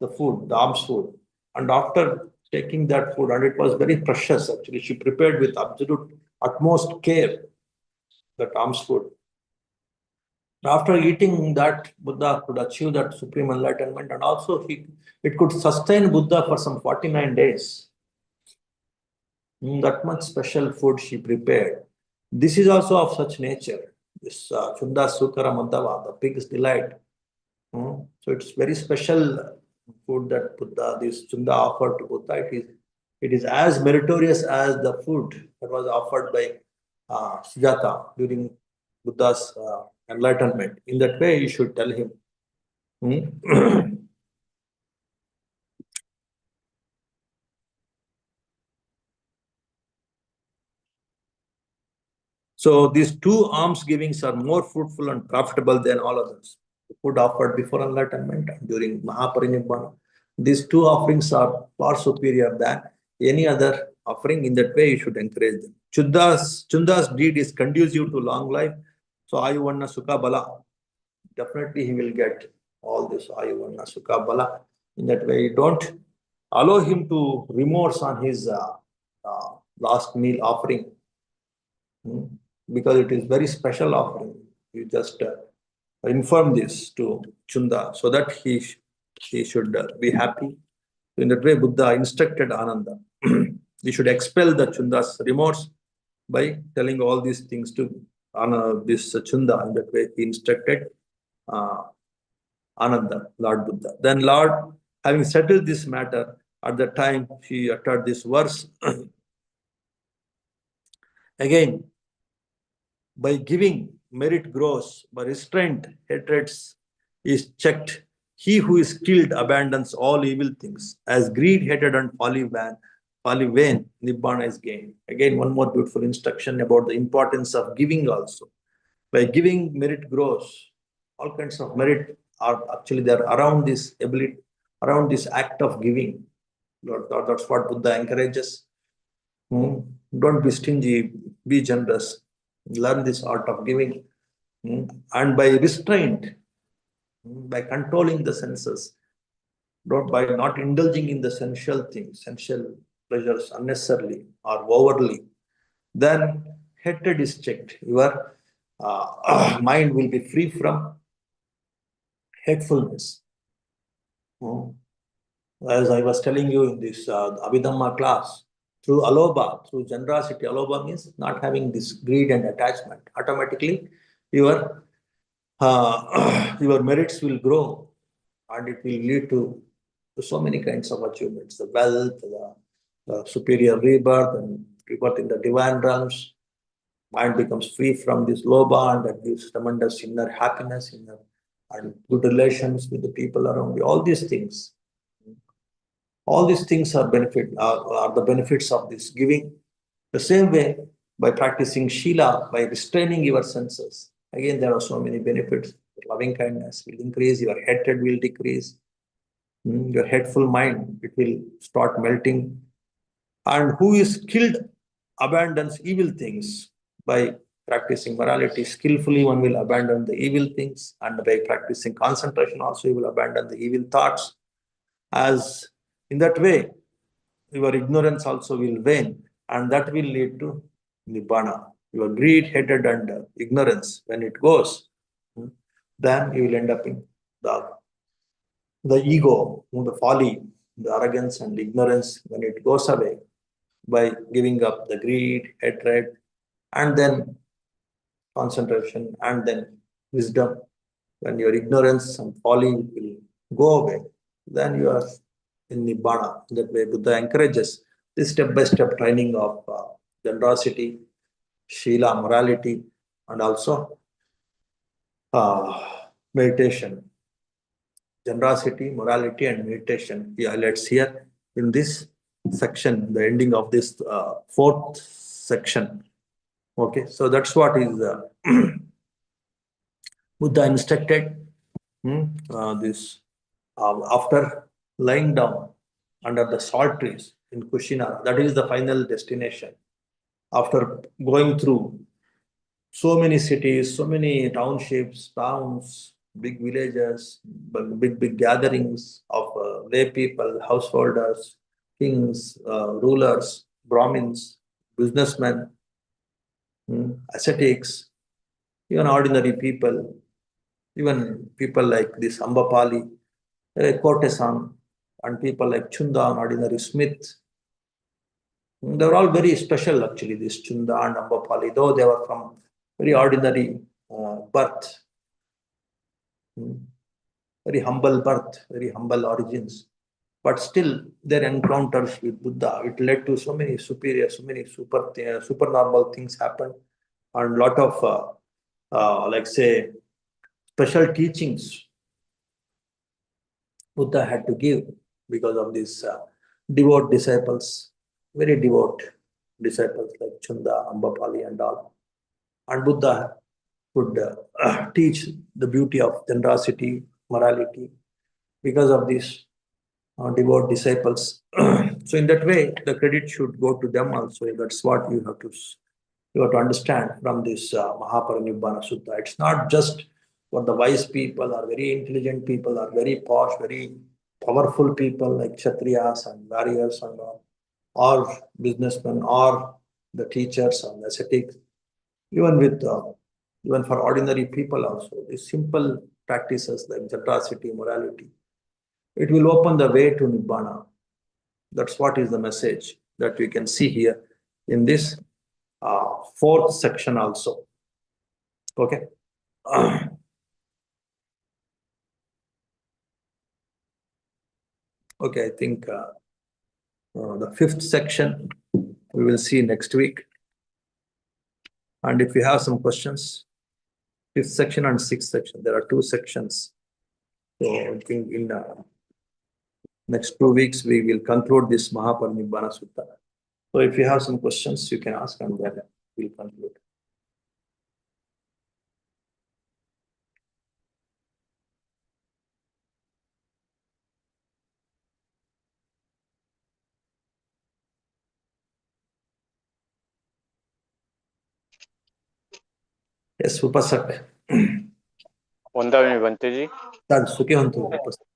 Speaker 1: the food, the alms food. And after taking that food, and it was very precious actually, she prepared with absolute utmost care that alms food. After eating that, Buddha could achieve that supreme enlightenment, and also it could sustain Buddha for some 49 days. That much special food she prepared. This is also of such nature. This Chunda Sukara Madhava, the pig's delight. So it's very special food that Buddha, this Chunda offered to Buddha. It is as meritorious as the food that was offered by Sujata during Buddha's enlightenment. In that way, you should tell him. So these 2 alms givings are more fruitful and profitable than all others. The food offered before enlightenment and during Mahāparinibbāna. These 2 offerings are far superior than any other offering. In that way, you should encourage them. Chunda's deed is conducive to long life. So Ayuvanna Sukha Bala. Definitely he will get all this Ayuvanna Sukha Bala. In that way, you don't allow him to remorse on his last meal offering. Because it is very special offering. You just inform this to Chunda so that he should be happy. In that way, Buddha instructed Ananda. He should expel the Chunda's remorse by telling all these things to this Chunda. In that way, he instructed Ananda, Lord Buddha. Then Lord, having settled this matter, at the time he uttered this verse. Again, by giving, merit grows, by restraint, hatred is checked. He who is skilled abandons all evil things. As greed, hatred, and folly wane, Nibbana is gained. Again, one more beautiful instruction about the importance of giving also. By giving, merit grows. All kinds of merit are actually there around this ability, around this act of giving. That's what Buddha encourages. Don't be stingy, be generous. Learn this art of giving. And by restraint, by controlling the senses, by not indulging in the sensual things, sensual pleasures unnecessarily or overly, then hatred is checked. Your mind will be free from hatefulness. As I was telling you in this Abhidhamma class, through alobha, through generosity, alobha means not having this greed and attachment. Automatically, your your merits will grow, and it will lead to so many kinds of achievements: the wealth, the superior rebirth, and rebirth in the divine realms. Mind becomes free from this lobha, and that gives tremendous inner happiness, and good relations with the people around you. All these things are the benefits of this giving. The same way, by practicing Shila, by restraining your senses, again there are so many benefits. Loving kindness will increase, your hatred will decrease, your hateful mind, it will start melting. And who is skilled abandons evil things. By practicing morality skillfully, one will abandon the evil things, and by practicing concentration also, you will abandon the evil thoughts. As in that way, your ignorance also will wane, and that will lead to Nibbana. Your greed, hatred, and ignorance, when it goes, then you will end up in the ego, the folly, the arrogance, and ignorance. When it goes away, by giving up the greed, hatred, and then concentration, and then wisdom, when your ignorance and folly will go away, then you are in Nibbana. That way, Buddha encourages this step-by-step training of generosity, Shila, morality, and also meditation. Generosity, morality, and meditation. He highlights here in this section, the ending of this fourth section. Okay, so that's what is Buddha instructed this after lying down under the salt trees in Kushina. That is the final destination. After going through so many cities, so many townships, towns, big villages, big gatherings of lay people, householders, kings, rulers, Brahmins, businessmen, ascetics, even ordinary people, even people like this Ambapali, Kotesan, and people like Chunda, an ordinary smith. They were all very special actually, this Chunda and Ambapali, though they were from very ordinary birth, very humble birth, very humble origins. But still, their encounters with Buddha, it led to so many superior, so many supernormal things happened, and a lot of, like say, special teachings Buddha had to give because of these devout disciples, very devout disciples like Chunda, Ambapali, and all. And Buddha could teach the beauty of generosity, morality, because of these devout disciples. So in that way, the credit should go to them also. That's what you have to understand from this Mahāparinibbāna Sutta. It's not just for the wise people or very intelligent people or very posh, very powerful people like Kshatriyas and warriors and all, or businessmen or the teachers and ascetics, even with even for ordinary people also. These simple practices like generosity, morality, it will open the way to Nibbana. That's what is the message that we can see here in this fourth section also. Okay. Okay, I think the fifth section we will see next week. And if you have some questions, fifth section and sixth section, there are two sections. So I think in next 2 weeks, we will conclude this Mahāparinibbāna Sutta. So if you have some questions, you can ask and then we'll conclude. Yes, Upasak.
Speaker 2: Vandami Bhanteji.
Speaker 1: Tad Sukhi Hantu, Upasak.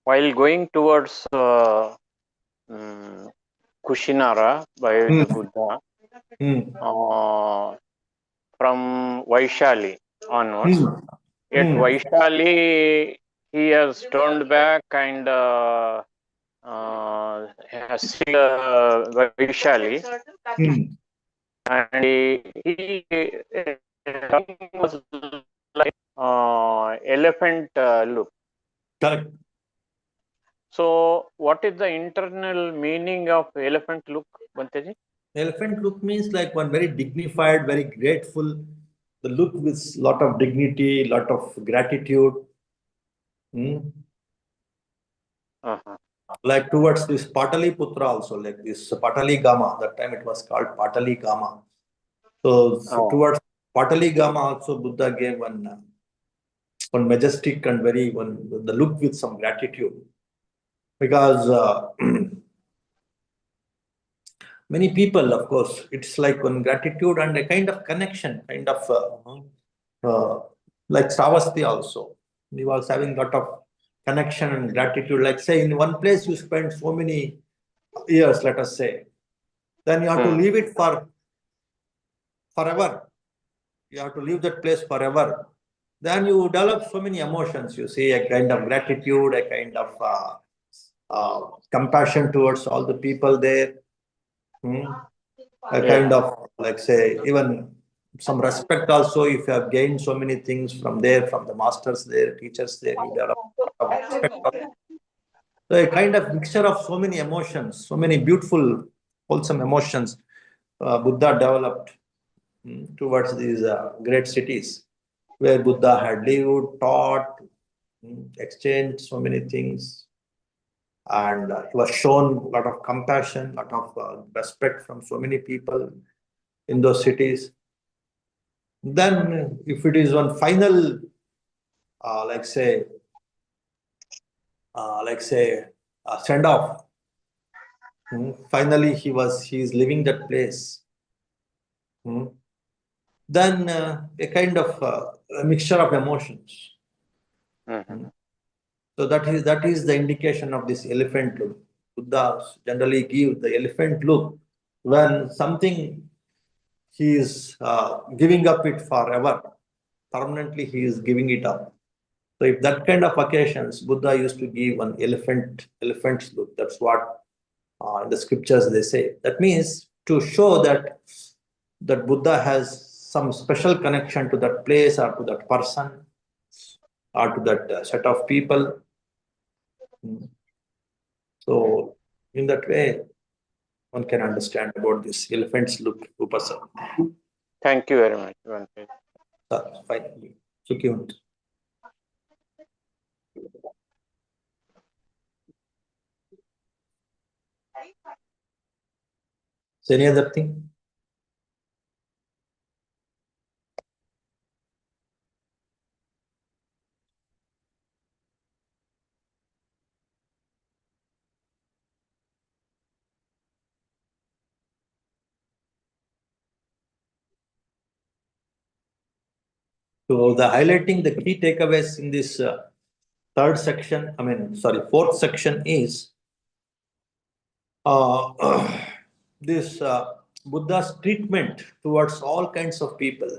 Speaker 2: While going towards Kushinara by the Buddha, from Vaishali onwards, at Vaishali he has turned back and has seen Vaishali, and he was like elephant look.
Speaker 1: Correct.
Speaker 2: So, what is the internal meaning of elephant look, Bhanteji?
Speaker 1: Elephant look means like one very dignified, very grateful. The look with lot of dignity, lot of gratitude. Like towards this Pataliputra also, like this Pataligama. That time it was called Pataligama. So towards Pataligama also Buddha gave one majestic and very the look with some gratitude, because many people, of course, it's like one gratitude and a kind of connection, kind of like Savasti also. He was having lot of connection and gratitude. Like say in one place you spend so many years, let us say, then you have to leave it forever. You have to leave that place forever. Then you develop so many emotions. You see a kind of gratitude, a kind of compassion towards all the people there. A kind of, like say, even some respect also. If you have gained so many things from there, from the masters there, teachers there, you develop a lot of respect. So a kind of mixture of so many emotions, so many beautiful, wholesome emotions Buddha developed towards these great cities where Buddha had lived, taught, exchanged so many things. And he was shown a lot of compassion, a lot of respect from so many people in those cities. Then if it is one final, like say, send off, finally he is leaving that place. Then a kind of a mixture of emotions. So that is the indication of this elephant look. Buddha generally give the elephant look when something he is giving up it forever. Permanently he is giving it up. So if that kind of occasions, Buddha used to give an elephant's look. That's what in the scriptures they say. That means to show that Buddha has some special connection to that place or to that person or to that set of people. So in that way, one can understand about this elephant's look, Upasa.
Speaker 2: Thank you very much.
Speaker 1: Fine. Sukhi Hantu. So any other thing? So the highlighting the key takeaways in this fourth section is this Buddha's treatment towards all kinds of people.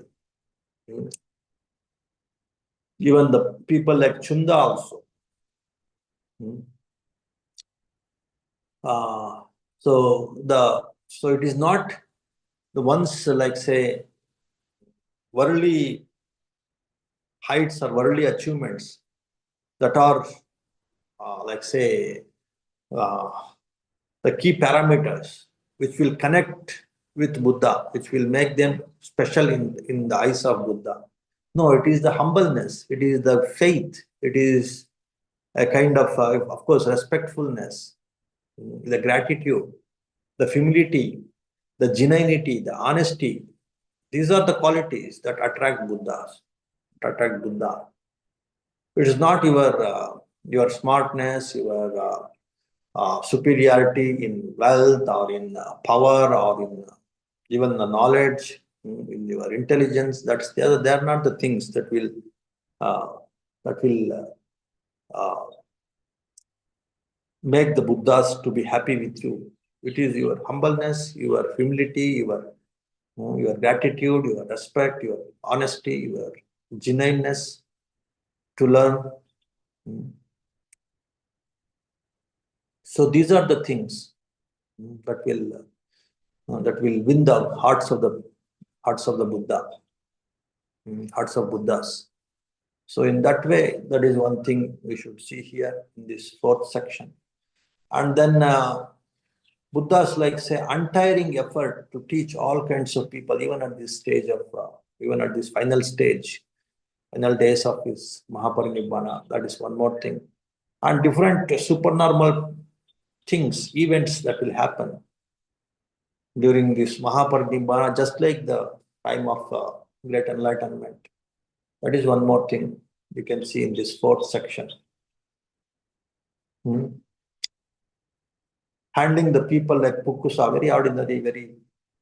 Speaker 1: Even the people like Chunda also. So it is not the ones like say worldly heights or worldly achievements that are like say the key parameters which will connect with Buddha, which will make them special in the eyes of Buddha. No, it is the humbleness, it is the faith, it is a kind of course, respectfulness, the gratitude, the humility, the genuinity, the honesty. These are the qualities that attract Buddhas, that attract Buddha. It is not your smartness, your superiority in wealth or in power or in even the knowledge, in your intelligence. They are not the things that will uh, make the Buddhas to be happy with you. It is your humbleness, your humility, your gratitude, your respect, your honesty, your genuineness to learn. So these are the things that will win the hearts of the Buddha, hearts of Buddhas. So in that way, that is one thing we should see here in this fourth section. And then Buddha's like say untiring effort to teach all kinds of people, even at this stage of, even at this final stage, final days of his Mahāparinibbāna. That is one more thing. And different supernormal things, events that will happen during this Mahāparinibbāna, just like the time of great enlightenment. That is one more thing you can see in this fourth section. Handling the people like Pukusa, very ordinary, very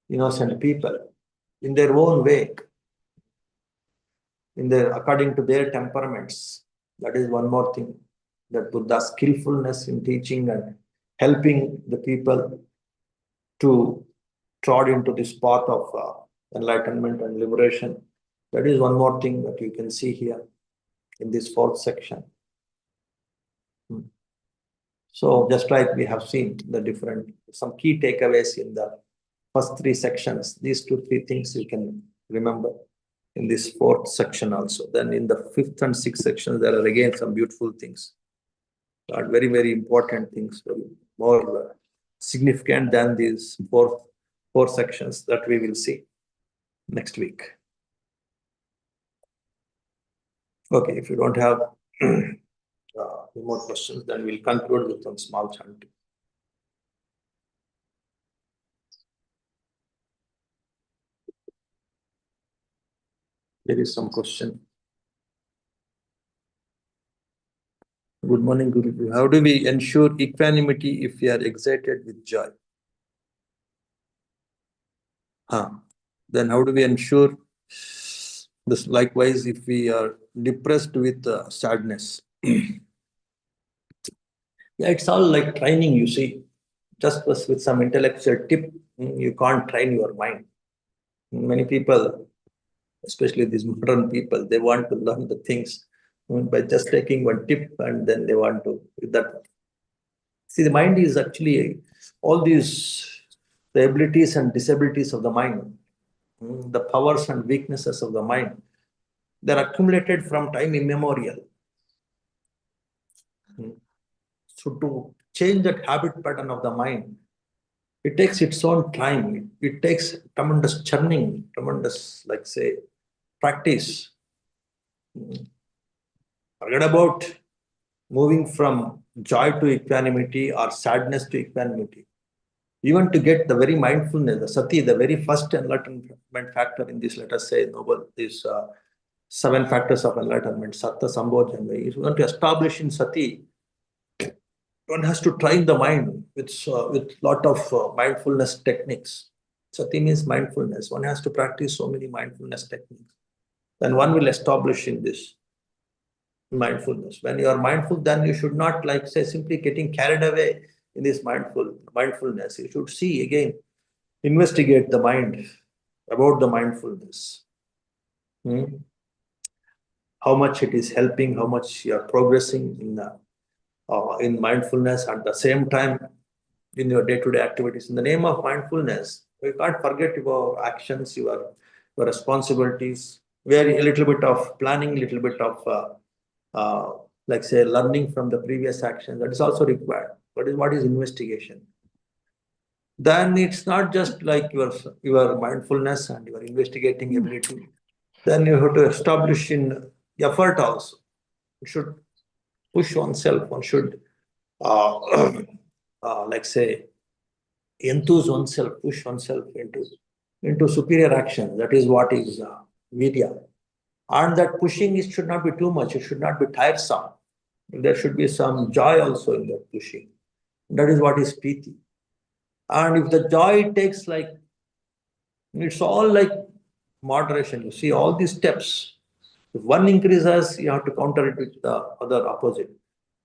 Speaker 1: innocent people, in their own way, according to their temperaments. That is one more thing, that Buddha's skillfulness in teaching and helping the people to trod into this path of enlightenment and liberation. That is one more thing that you can see here in this fourth section. So just like we have seen some key takeaways in the first three sections, these 2-3 things you can remember in this fourth section also. Then in the fifth and sixth sections, there are again some beautiful things, very, very important things, more significant than these four sections that we will see next week. Okay, if you don't have more questions, then we'll conclude with some small chanting. There is some question. Good morning, Guruji. How do we ensure equanimity if we are excited with joy? Then how do we ensure this likewise if we are depressed with sadness? Yeah, it's all like training, you see. Just with some intellectual tip, you can't train your mind. Many people, especially these modern people, they want to learn the things by just taking one tip, and then they want to that. See, the mind is actually all these, the abilities and disabilities of the mind, the powers and weaknesses of the mind, they're accumulated from time immemorial. So to change that habit pattern of the mind, it takes its own time. It takes tremendous churning, tremendous, like say, practice. Forget about moving from joy to equanimity or sadness to equanimity. Even to get the very mindfulness, the sati, the very first enlightenment factor in this, let us say, noble, these 7 factors of enlightenment, satta, sambodhana. If you want to establish in sati, one has to train the mind with lot of mindfulness techniques. Sati means mindfulness. One has to practice so many mindfulness techniques. then one will establish in this mindfulness. When you are mindful, then you should not, like say, simply getting carried away in this mindfulness. You should see again, investigate the mind about the mindfulness. How much it is helping, how much you are progressing in mindfulness, at the same time in your day-to-day activities. In the name of mindfulness, you can't forget your actions, your responsibilities. A little bit of planning, little bit of like say learning from the previous action, that is also required. What is investigation? Then it's not just like your mindfulness and your investigating ability. Then you have to establish in effort also. You should push oneself. One should like say enthuse oneself, push oneself into superior action. That is what is virya. And that pushing should not be too much. It should not be tiresome. There should be some joy also in that pushing. That is what is piti. And if the joy takes like, it's all like moderation. You see all these steps. If one increases, you have to counter it with the other opposite.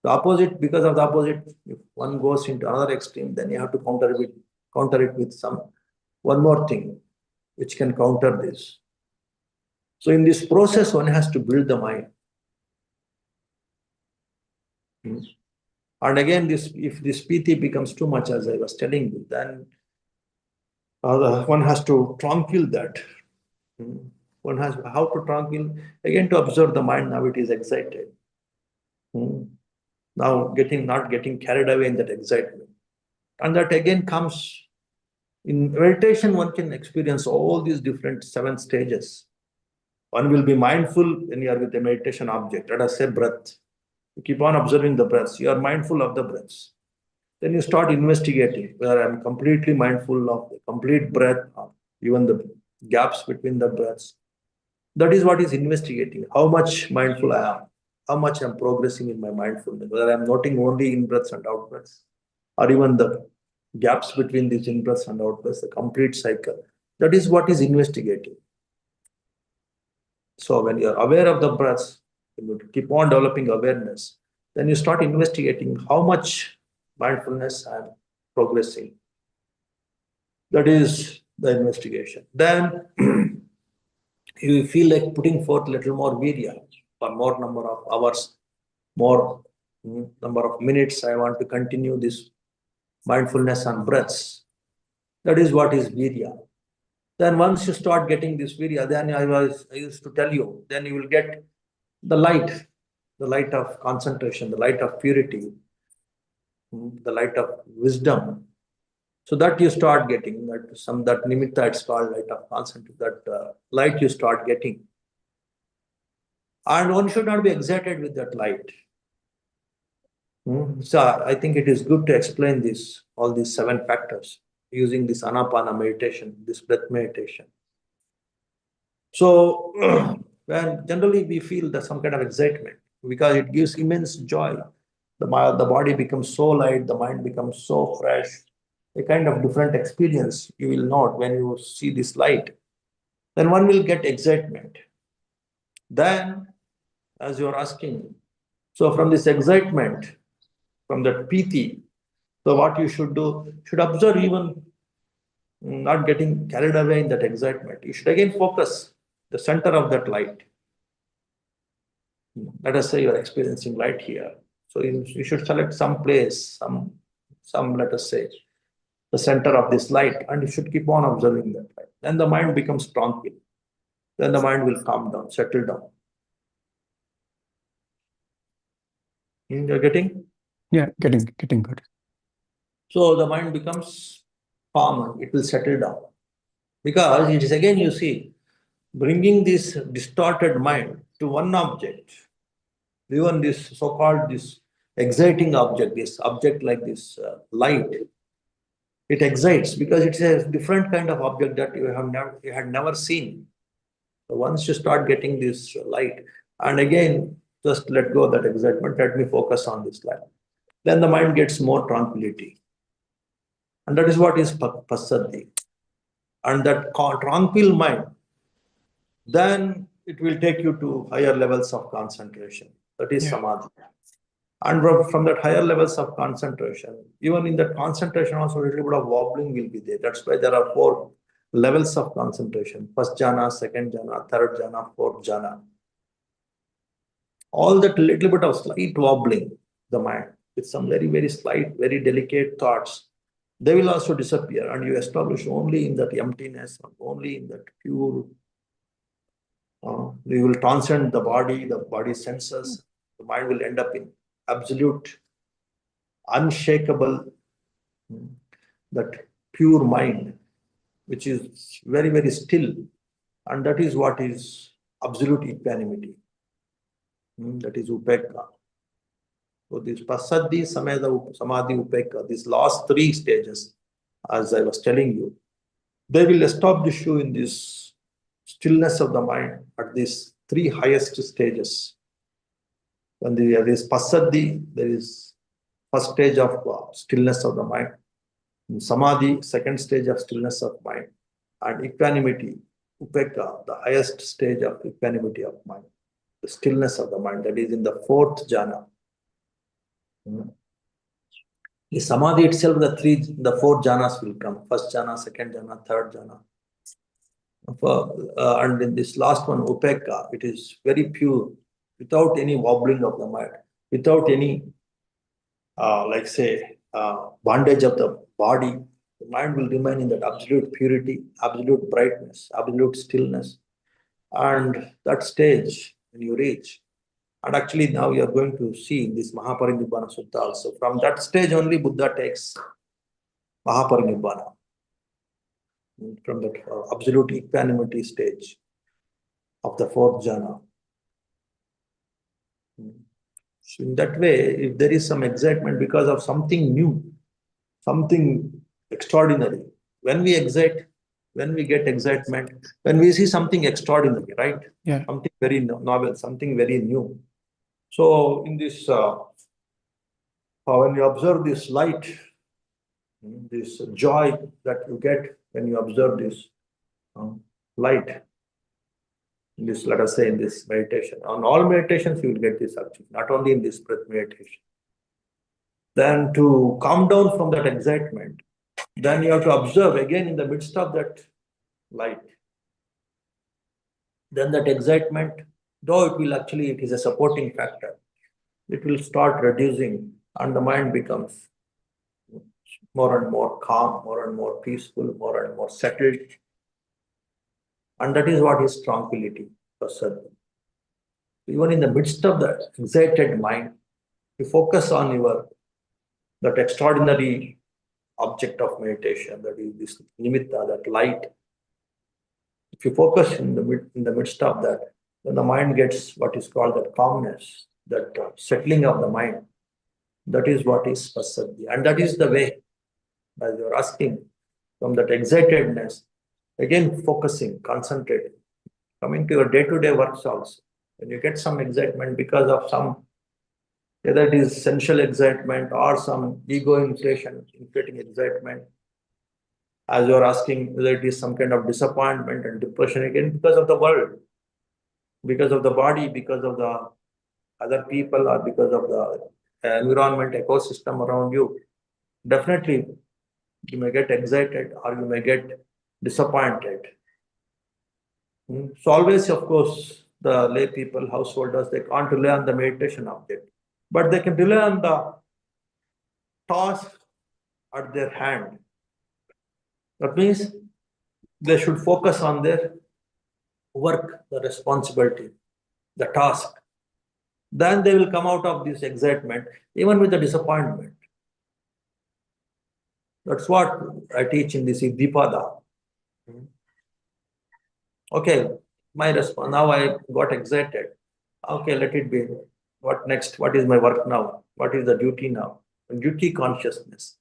Speaker 1: The opposite, because of the opposite, if one goes into another extreme, then you have to counter it with one more thing, which can counter this. So in this process, one has to build the mind. And again, if this piti becomes too much, as I was telling you, then one has to tranquil that. One has how to tranquil, again, to observe the mind. Now it is excited. Now not getting carried away in that excitement. And that again comes in meditation. One can experience all these different 7 stages. One will be mindful when you are with a meditation object. Let us say breath. You keep on observing the breaths. You are mindful of the breaths. Then you start investigating whether I'm completely mindful of the complete breath, or even the gaps between the breaths. That is what is investigating. How much mindful I am, how much I'm progressing in my mindfulness, whether I'm noting only in-breaths and out-breaths, or even the gaps between these in-breaths and out-breaths, the complete cycle. That is what is investigating. So when you're aware of the breaths, you keep on developing awareness, then you start investigating how much mindfulness I'm progressing. That is the investigation. Then you feel like putting forth a little more virya, for more number of hours, more number of minutes. I want to continue this mindfulness on breaths. That is what is virya. Then once you start getting this virya, then I used to tell you, then you will get the light of concentration, the light of purity, the light of wisdom. So that you start getting, that nimitta, it's called light of concentration, that light you start getting. And one should not be excited with that light. So I think it is good to explain all these 7 factors using this anapana meditation, this breath meditation. So when generally we feel that some kind of excitement, because it gives immense joy. The body becomes so light, the mind becomes so fresh, a kind of different experience you will note when you see this light. Then one will get excitement. Then, as you are asking, so from this excitement, from that piti, so what you should do, should observe, even not getting carried away in that excitement. You should again focus the center of that light. Let us say you are experiencing light here. So you should select some place, some let us say, the center of this light, and you should keep on observing that light. Then the mind becomes tranquil. Then the mind will calm down, settle down. You're getting?
Speaker 3: Yeah, getting good.
Speaker 1: So the mind becomes calm, it will settle down. Because it is again, you see, bringing this distorted mind to one object, even this so-called this exciting object, this object like this light, it excites because it's a different kind of object that you had never seen. So once you start getting this light, and again, just let go of that excitement, let me focus on this light. Then the mind gets more tranquility. And that is what is passaddhi. And that tranquil mind, then it will take you to higher levels of concentration. That is
Speaker 3: Yeah.
Speaker 1: samadhi. And from that higher levels of concentration, even in that concentration also a little bit of wobbling will be there. That's why there are 4 levels of concentration. First jhana, second jhana, third jhana, fourth jhana. All that little bit of slight wobbling, the mind, with some very, very slight, very delicate thoughts, they will also disappear, and you establish only in that emptiness, only in that pure. You will transcend the body senses. The mind will end up in absolute, unshakable, that pure mind, which is very, very still, and that is what is absolute equanimity. That is upekka. So this passaddhi, samadhi, upekka, these last 3 stages, as I was telling you, they will establish you in this stillness of the mind at these 3 highest stages. When there is passaddhi, there is first stage of stillness of the mind. In samadhi, second stage of stillness of mind. And equanimity, upekka, the highest stage of equanimity of mind. The stillness of the mind, that is in the 4th jhana. The samadhi itself, the 4 jhanas will come. First jhana, second jhana, third jhana. And in this last one, upekka, it is very pure, without any wobbling of the mind, without any, bondage of the body. The mind will remain in that absolute purity, absolute brightness, absolute stillness. And that stage, when you reach, and actually now you are going to see in this Mahāparinibbāna Sutta also, from that stage only Buddha takes Mahāparinibbāna, from that absolute equanimity stage of the 4th jhana. So in that way, if there is some excitement because of something new, something extraordinary, when we excite, when we get excitement, when we see something extraordinary, right?
Speaker 3: Yeah.
Speaker 1: Something very novel, something very new. So in this, when you observe this light, this joy that you get when you observe this light, in this, let us say, in this meditation. On all meditations, you will get this actually, not only in this breath meditation. Then to calm down from that excitement, then you have to observe again in the midst of that light. Then that excitement, though it is a supporting factor, it will start reducing, and the mind becomes more and more calm, more and more peaceful, more and more settled. And that is what is tranquility, passaddhi. Even in the midst of that excited mind, you focus on that extraordinary object of meditation, that is this nimitta, that light. If you focus in the midst of that, then the mind gets what is called that calmness, that settling of the mind. That is what is passaddhi. And that is the way, as you are asking, from that excitedness, again focusing, concentrating, coming to your day-to-day works also. When you get some excitement because of some, whether it is sensual excitement or some ego inflating excitement, as you are asking, whether it is some kind of disappointment and depression, again because of the world, because of the body, because of the other people, or because of the environment, ecosystem around you, definitely you may get excited or you may get disappointed. So always, of course, the lay people, householders, they can't rely on the meditation object, but they can rely on the task at their hand. That means they should focus on their work, the responsibility, the task. Then they will come out of this excitement, even with the disappointment. That's what I teach in this Iddhipada. Okay, my response, now I got excited. Okay, let it be. What next? What is my work now? What is the duty now? Duty consciousness,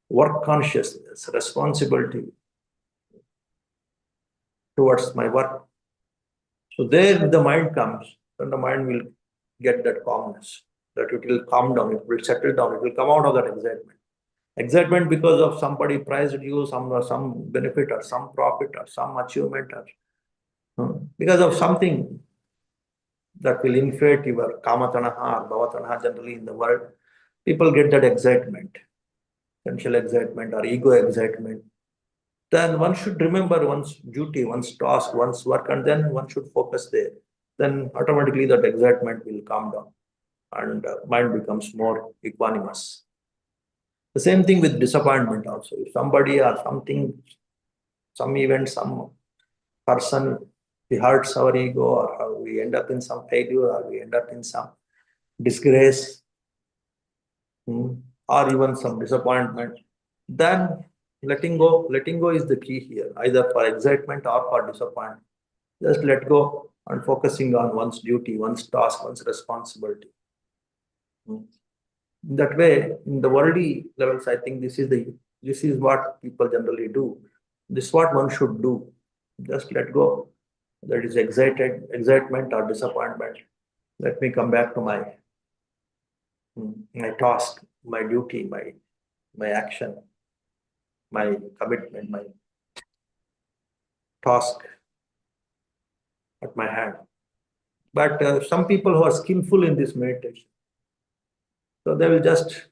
Speaker 1: work consciousness, responsibility towards my work. So there the mind comes, then the mind will get that calmness, that it will calm down, it will settle down, it will come out of that excitement. Excitement because of somebody prized you, some benefit or some profit or some achievement, or because of something that will inflate your kamatanaha or bhavatanaha generally in the world. People get that excitement, sensual excitement or ego excitement. Then one should remember one's duty, one's task, one's work, and then one should focus there. Then automatically that excitement will calm down and mind becomes more equanimous. The same thing with disappointment also. If somebody or something, some event, some person, he hurts our ego, or we end up in some failure, or we end up in some disgrace, or even some disappointment, then letting go is the key here, either for excitement or for disappointment. Just let go and focusing on one's duty, one's task, one's responsibility. That way, in the worldly levels, I think this is what people generally do. This is what one should do. Just let go. That is excitement or disappointment. Let me come back to my task, my duty, my action, my commitment, my task at my hand. But some people who are skillful in this meditation, so they will just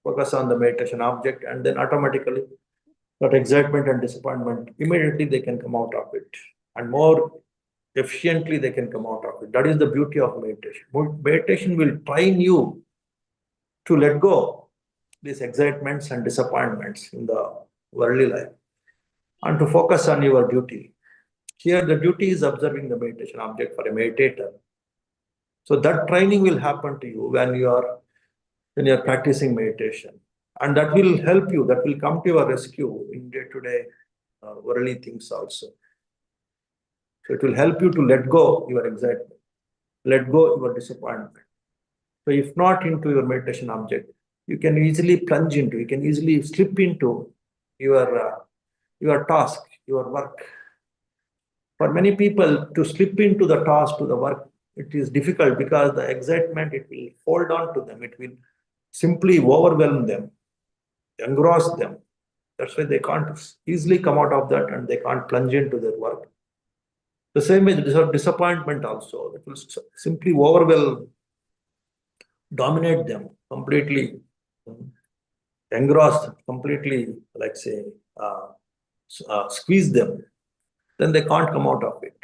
Speaker 1: focus on the meditation object, and then automatically that excitement and disappointment, immediately they can come out of it, and more efficiently they can come out of it. That is the beauty of meditation. Meditation will train you to let go these excitements and disappointments in the worldly life and to focus on your duty. Here the duty is observing the meditation object for a meditator. So that training will happen to you when you are practicing meditation, and that will help you, that will come to your rescue in day-to-day worldly things also. So it will help you to let go your excitement, let go your disappointment. So if not into your meditation object, you can easily plunge into, you can easily slip into your task, your work. For many people, to slip into the task, to the work, it is difficult because the excitement, it will hold on to them, it will simply overwhelm them, engross them. That's why they can't easily come out of that and they can't plunge into their work. The same way disappointment also, it will simply overwhelm, dominate them completely, engross them completely, like say, squeeze them. Then they can't come out of it.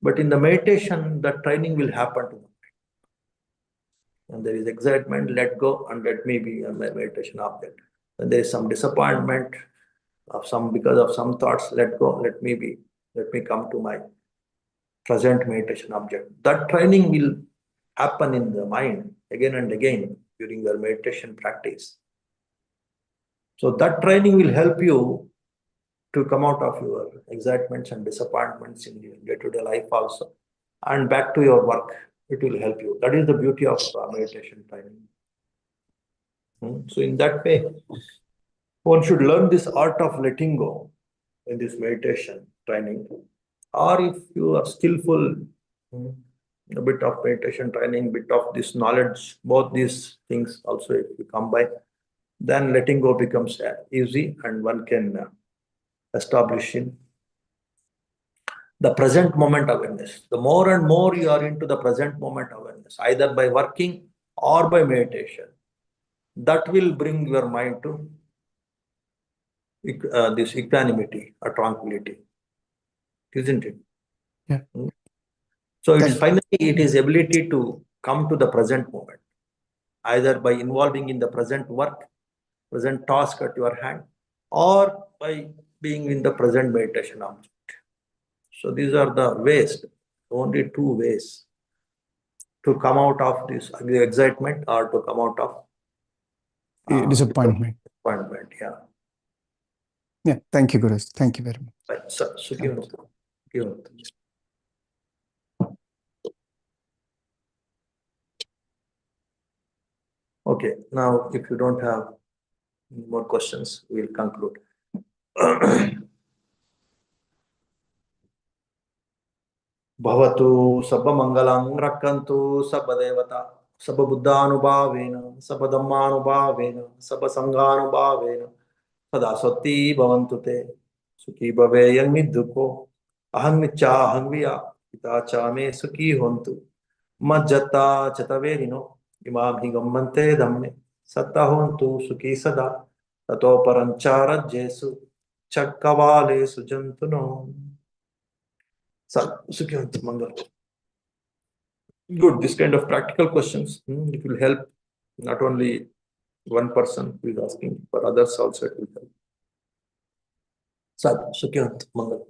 Speaker 1: But in the meditation, that training will happen to them. And there is excitement, let go, and let me be a meditation object. When there is some disappointment because of some thoughts, let go, let me come to my present meditation object. That training will happen in the mind again and again during your meditation practice. So that training will help you to come out of your excitements and disappointments in your day-to-day life also, and back to your work. It will help you. That is the beauty of meditation training. So in that way, one should learn this art of letting go in this meditation training. Or if you are skillful, a bit of meditation training, bit of this knowledge, both these things also if you combine, then letting go becomes easy, and one can establish in the present moment awareness. The more and more you are into the present moment awareness, either by working or by meditation, that will bring your mind to this equanimity or tranquility, isn't it?
Speaker 3: Yeah.
Speaker 1: So it's finally, it is ability to come to the present moment, either by involving in the present work, present task at your hand, or by being in the present meditation object. So these are the ways, only two ways to come out of this excitement or to come out of
Speaker 3: disappointment.
Speaker 1: Yeah.
Speaker 3: Yeah. Thank you, Guru. Thank you very much.
Speaker 1: Right. So okay, now if you don't have any more questions, we'll conclude. Bhavatu sabba mangalam rakkantu sabba devata sabba buddhanubhavena sabba dhammanubhavena sabba sanghanubhavena sada sati bhavantu te sukhi bhaveyam niddhuko Ahangmicha ahangviya ita cha me sukhi hontu. Majjata chataverino imam hi gammante dhamme satta hontu sukhi sada tato paranchara jesu chakkavale sujantuno. Sukhi hontu mangal. Good, this kind of practical questions, it will help not only one person who is asking, but others also it will help. Sadhu, Sukhi hontu mangal.